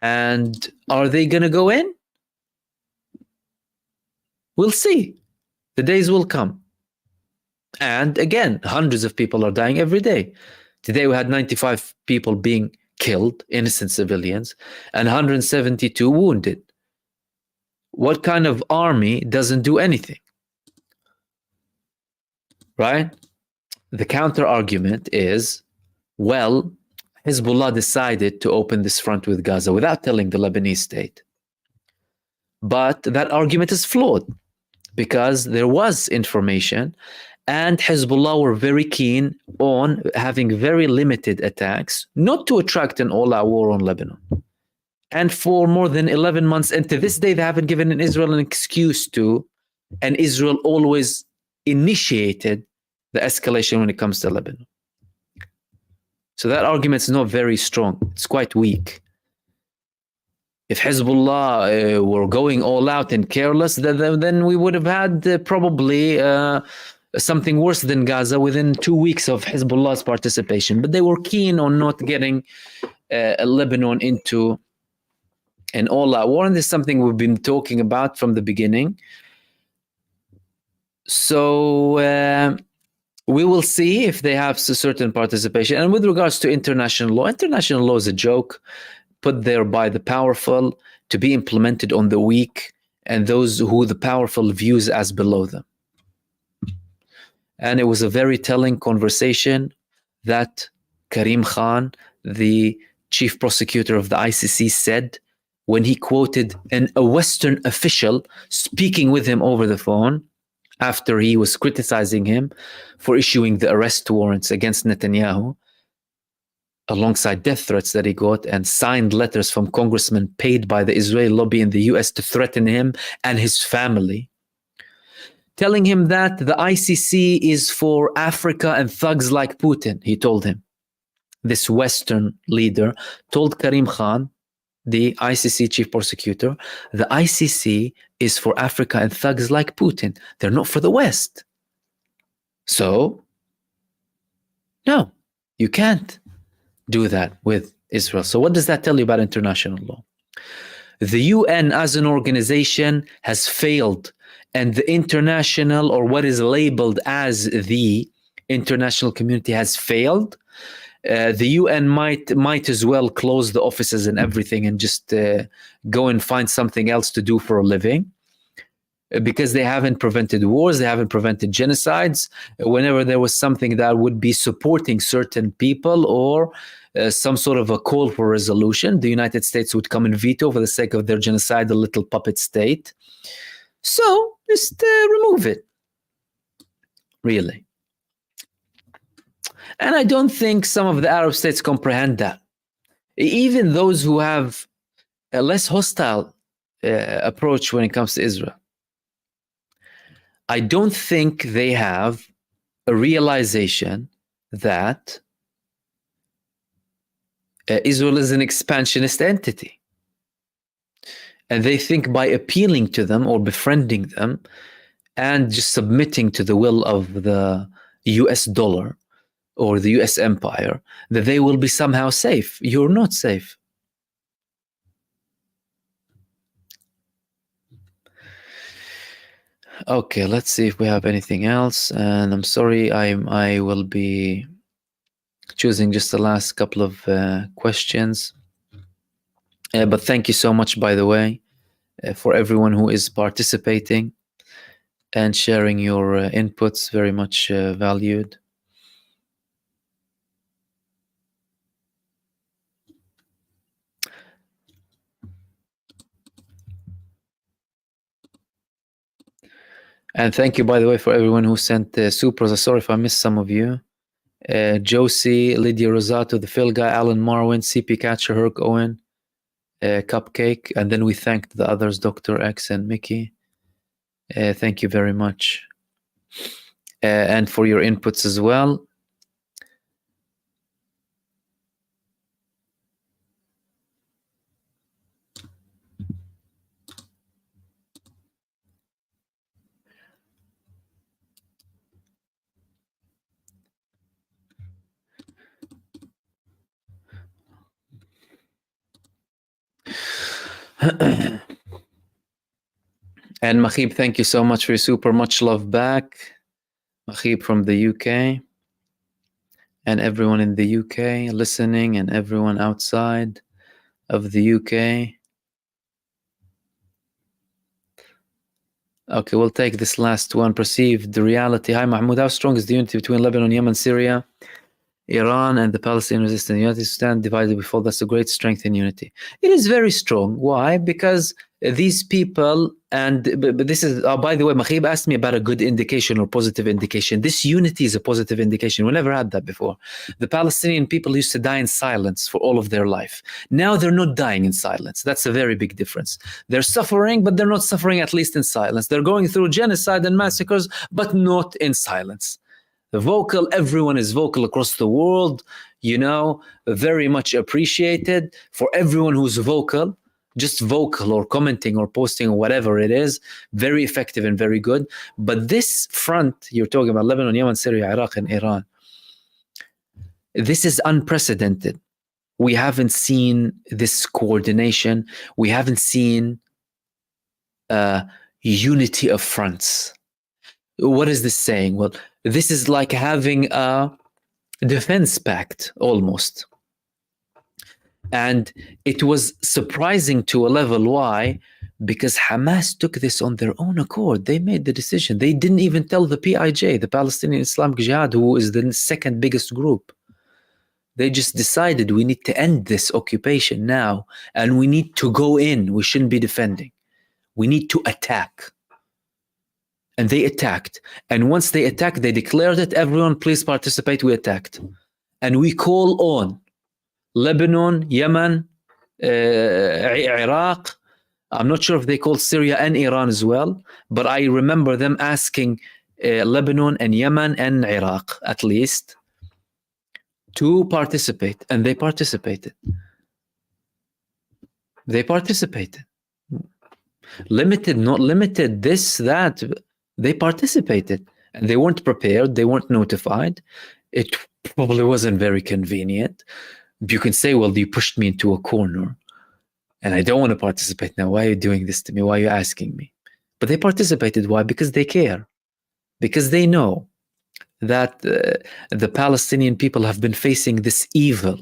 Speaker 1: And are they going to go in? We'll see. The days will come. And again, hundreds of people are dying every day. Today we had 95 people being killed, innocent civilians, and 172 wounded. What kind of army doesn't do anything? Right? The counter argument is, well, Hezbollah decided to open this front with Gaza without telling the Lebanese state. But that argument is flawed, because there was information, and Hezbollah were very keen on having very limited attacks, not to attract an all-out war on Lebanon. And for more than 11 months, and to this day, they haven't given Israel an excuse to, and Israel always initiated the escalation when it comes to Lebanon. So that argument is not very strong. It's quite weak. If Hezbollah were going all out and careless, then we would have had probably something worse than Gaza within 2 weeks of Hezbollah's participation. But they were keen on not getting Lebanon into an all-out war, and this is something we've been talking about from the beginning. So we will see if they have a certain participation. And with regards to international law is a joke put there by the powerful to be implemented on the weak and those who the powerful views as below them. And it was a very telling conversation that Karim Khan, the chief prosecutor of the ICC, said when he quoted a Western official speaking with him over the phone after he was criticizing him for issuing the arrest warrants against Netanyahu, alongside death threats that he got and signed letters from congressmen paid by the Israeli lobby in the US to threaten him and his family, telling him that the ICC is for Africa and thugs like Putin, he told him. This Western leader told Karim Khan, the ICC chief prosecutor, the ICC is for Africa and thugs like Putin. They're not for the West. So, no, you can't do that with Israel. So what does that tell you about international law? The UN as an organization has failed, and the international, or what is labeled as the international community, has failed. The UN might as well close the offices and everything and just go and find something else to do for a living, because they haven't prevented wars, they haven't prevented genocides. Whenever there was something that would be supporting certain people or some sort of a call for resolution, the United States would come and veto for the sake of their genocidal little puppet state. So just remove it, really. And I don't think some of the Arab states comprehend that. Even those who have a less hostile approach when it comes to Israel, I don't think they have a realization that Israel is an expansionist entity. And they think by appealing to them or befriending them and just submitting to the will of the US dollar or the US empire, that they will be somehow safe. You're not safe. Okay, let's see if we have anything else. And I'm sorry, I will be choosing just the last couple of questions. But thank you so much, by the way, for everyone who is participating and sharing your inputs. Very much valued. And thank you, by the way, for everyone who sent supers. Sorry if I missed some of you. Josie, Lydia Rosato, the Phil guy, Alan Marwin, CP Catcher, Herc Owen, Cupcake. And then we thanked the others, Dr. X and Mickey. Thank you very much. And for your inputs as well. And Mahib, thank you so much for your super. Much love back. Mahib from the UK. And everyone in the UK listening, and everyone outside of the UK. Okay, we'll take this last one. Perceived the reality. Hi, Mahmoud. How strong is the unity between Lebanon, Yemen, Syria, Iran, and the Palestinian resistance? The United stand divided before. That's a great strength in unity. It is very strong. Why? Because these people, but this is, by the way, Mahib asked me about a good indication or positive indication. This unity is a positive indication. We never had that before. The Palestinian people used to die in silence for all of their life. Now they're not dying in silence. That's a very big difference. They're suffering, but they're not suffering at least in silence. They're going through genocide and massacres, but not in silence. The vocal, everyone is vocal across the world, you know, very much appreciated. For everyone who's vocal, just vocal or commenting or posting or whatever it is, very effective and very good. But this front, you're talking about Lebanon, Yemen, Syria, Iraq, and Iran, this is unprecedented. We haven't seen this coordination. We haven't seen unity of fronts. What is this saying? Well, this is like having a defense pact almost. And it was surprising to a level. Why? Because Hamas took this on their own accord. They made the decision. They didn't even tell the PIJ, the Palestinian Islamic Jihad, who is the second biggest group. They just decided we need to end this occupation now, and we need to go in. We shouldn't be defending. We need to attack. And they attacked. And once they attacked, they declared it. Everyone, please participate. We attacked. And we call on Lebanon, Yemen, Iraq. I'm not sure if they called Syria and Iran as well, but I remember them asking Lebanon and Yemen and Iraq, at least, to participate. And they participated. They participated. Limited, not limited, this, that. They participated. And they weren't prepared. They weren't notified. It probably wasn't very convenient. You can say, well, you pushed me into a corner and I don't want to participate now. Why are you doing this to me? Why are you asking me? But they participated. Why? Because they care. Because they know that the Palestinian people have been facing this evil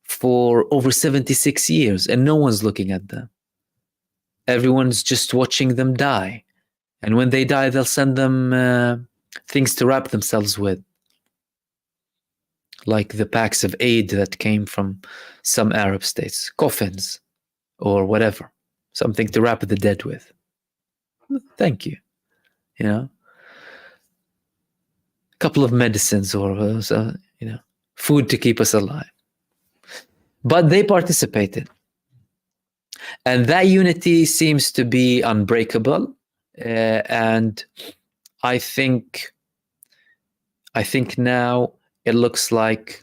Speaker 1: for over 76 years and no one's looking at them. Everyone's just watching them die. And when they die, they'll send them things to wrap themselves with. Like the packs of aid that came from some Arab states, coffins or whatever, something to wrap the dead with. Thank you. You know, a couple of medicines or food to keep us alive. But they participated, and that unity seems to be unbreakable. And I think now it looks like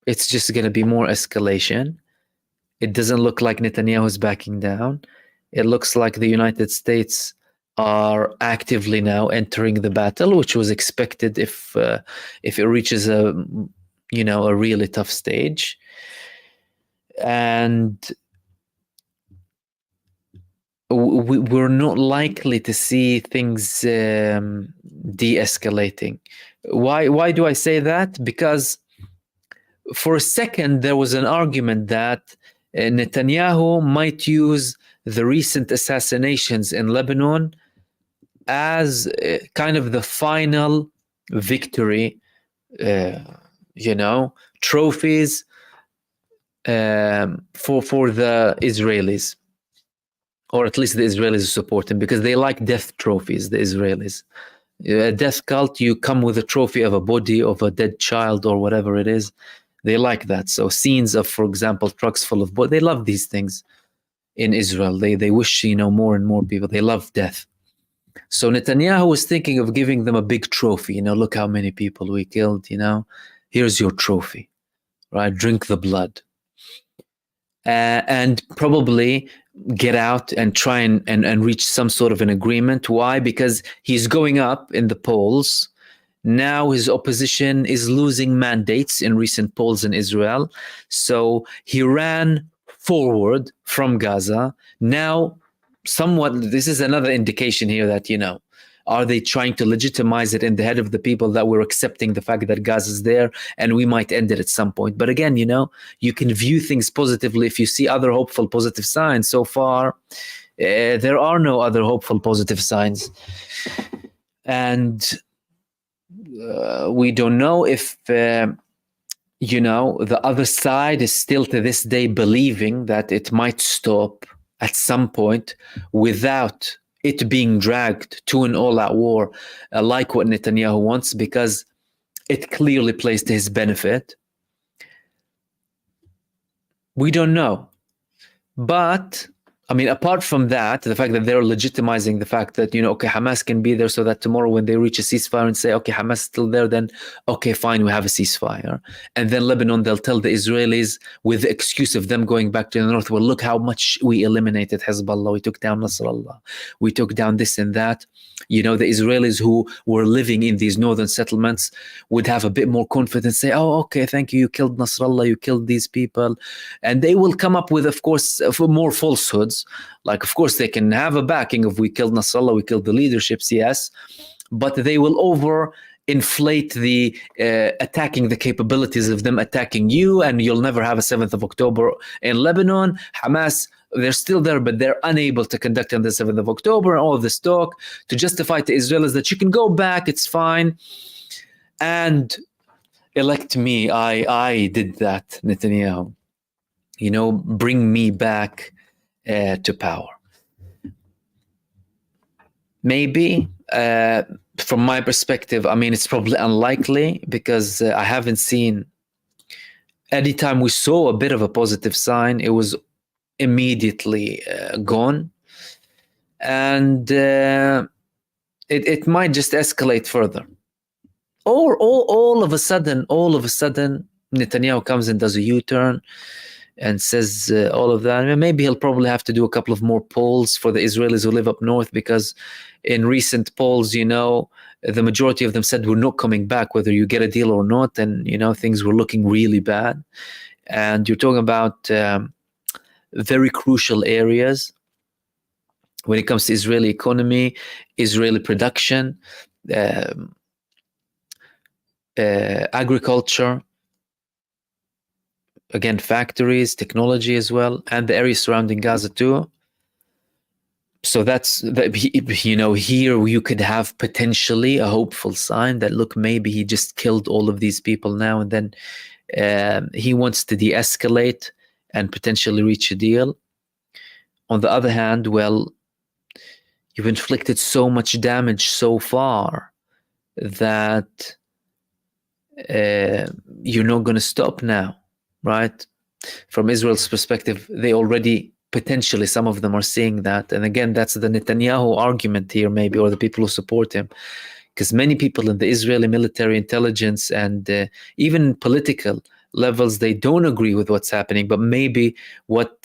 Speaker 1: it's just going to be more escalation. It doesn't look like Netanyahu is backing down. It looks like the United States are actively now entering the battle, which was expected if it reaches a really tough stage. And we're not likely to see things de-escalating. Why do I say that? Because for a second there was an argument that Netanyahu might use the recent assassinations in Lebanon as kind of the final victory, trophies for the Israelis, or at least the Israelis support him, because they like death trophies, the Israelis. A death cult, you come with a trophy of a body of a dead child or whatever it is. They like that. So scenes of, for example, trucks full of bodies, they love these things in Israel. They wish, more and more people, they love death. So Netanyahu was thinking of giving them a big trophy. Look how many people we killed, here's your trophy, right? Drink the blood. And probably get out and try and reach some sort of an agreement. Why? Because he's going up in the polls. Now his opposition is losing mandates in recent polls in Israel. So he ran forward from Gaza. Now, somewhat, this is another indication here that, are they trying to legitimize it in the head of the people that we're accepting the fact that Gaza is there and we might end it at some point? But again, you can view things positively if you see other hopeful, positive signs. So far, there are no other hopeful, positive signs. And we don't know if, the other side is still to this day believing that it might stop at some point without it being dragged to an all-out war like what Netanyahu wants, because it clearly plays to his benefit. We don't know. But, apart from that, the fact that they're legitimizing the fact that, Hamas can be there so that tomorrow when they reach a ceasefire and say, okay, Hamas is still there, then, okay, fine, we have a ceasefire. And then Lebanon, they'll tell the Israelis with the excuse of them going back to the north, well, look how much we eliminated Hezbollah, we took down Nasrallah, we took down this and that. The Israelis who were living in these northern settlements would have a bit more confidence, say, oh, okay, thank you, you killed Nasrallah, you killed these people. And they will come up with, of course, more falsehoods. Like, of course, they can have a backing of we killed Nasrallah, we killed the leaderships, yes. but they will inflate the attacking the capabilities of them attacking you, and you'll never have a 7th of October in Lebanon. Hamas, they're still there, but they're unable to conduct on the 7th of October, and all of this talk to justify to Israelis that you can go back, it's fine, and elect me. I did that, Netanyahu. You know, bring me back to power. Maybe, from my perspective, I mean, it's probably unlikely, because I haven't seen, anytime we saw a bit of a positive sign, it was immediately gone. And it might just escalate further. Or all of a sudden, Netanyahu comes and does a U-turn and says all of that. I mean, maybe he'll probably have to do a couple of more polls for the Israelis who live up north, because in recent polls, you know, the majority of them said we're not coming back, whether you get a deal or not. And, you know, things were looking really bad. And you're talking about very crucial areas when it comes to Israeli economy, Israeli production, agriculture, again, factories, technology as well, and the area surrounding Gaza too. So that's, you know, here you could have potentially a hopeful sign that, look, maybe he just killed all of these people now, and then he wants to de-escalate and potentially reach a deal. On the other hand, well, you've inflicted so much damage so far that you're not going to stop now, right? From Israel's perspective, they already, potentially, some of them are seeing that. And again, that's the Netanyahu argument here, maybe, or the people who support him. Because many people in the Israeli military intelligence and even political levels, they don't agree with what's happening. But maybe what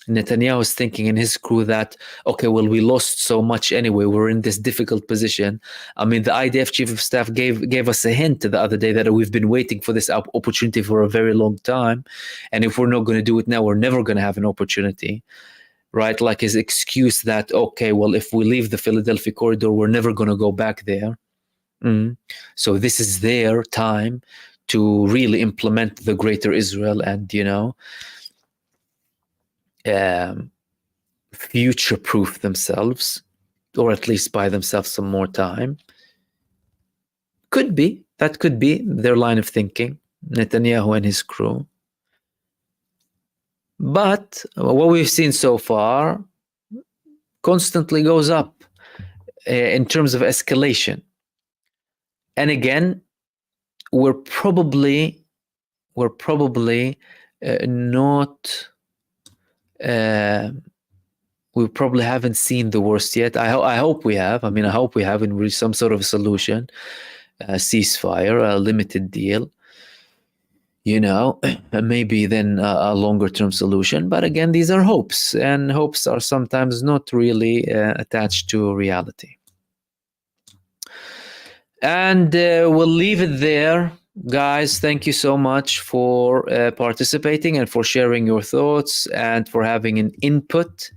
Speaker 1: Netanyahu is thinking in his crew, that, okay, well, we lost so much anyway, we're in this difficult position. I mean, the IDF chief of staff gave us a hint the other day that we've been waiting for this opportunity for a very long time, and if we're not going to do it now, we're never going to have an opportunity, right? Like his excuse that, okay, well, if we leave the Philadelphia corridor, we're never going to go back there. So this is their time to really implement the Greater Israel and, you know, future-proof themselves, or at least buy themselves some more time. Could be, that could be their line of thinking, Netanyahu and his crew. But what we've seen so far constantly goes up in terms of escalation. And again, we're probably not... we probably haven't seen the worst yet. I hope we have. I mean, I hope we have and reach some sort of a solution, a ceasefire, a limited deal, you know, maybe then a longer term solution. But again, these are hopes, and hopes are sometimes not really attached to reality. And we'll leave it there. Guys, thank you so much for participating and for sharing your thoughts and for having an input.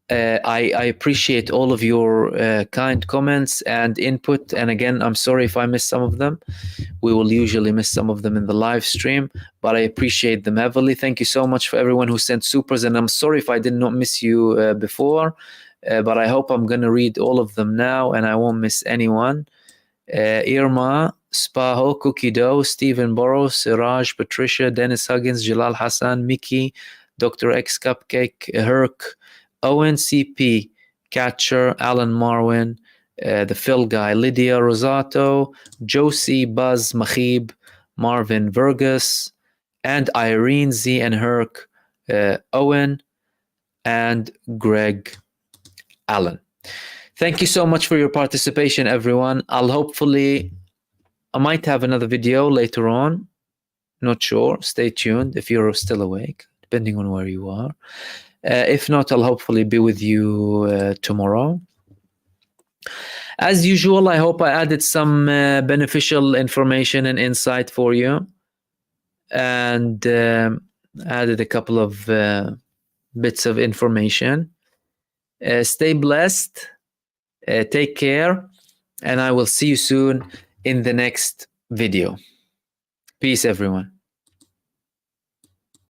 Speaker 1: I appreciate all of your kind comments and input. And again, I'm sorry if I missed some of them. We will usually miss some of them in the live stream, but I appreciate them heavily. Thank you so much for everyone who sent supers. And I'm sorry if I did not miss you before, but I hope I'm going to read all of them now and I won't miss anyone. Irma, Spaho, Cookie Dough, Stephen Burrows, Siraj, Patricia, Dennis Huggins, Jalal Hassan, Mickey, Dr. X Cupcake, Herc, Owen, CP, Catcher, Alan Marwin, the Phil Guy, Lydia Rosato, Josie, Buzz, Mahib, Marvin Vergas, and Irene, Z and Herc, Owen, and Greg Allen. Thank you so much for your participation, everyone. I might have another video later on. Not sure. Stay tuned if you're still awake, depending on where you are. If not, I'll hopefully be with you tomorrow. As usual, I hope I added some beneficial information and insight for you, and added a couple of bits of information. Stay blessed. Take care. and I will see you soon in the next video. Peace, everyone.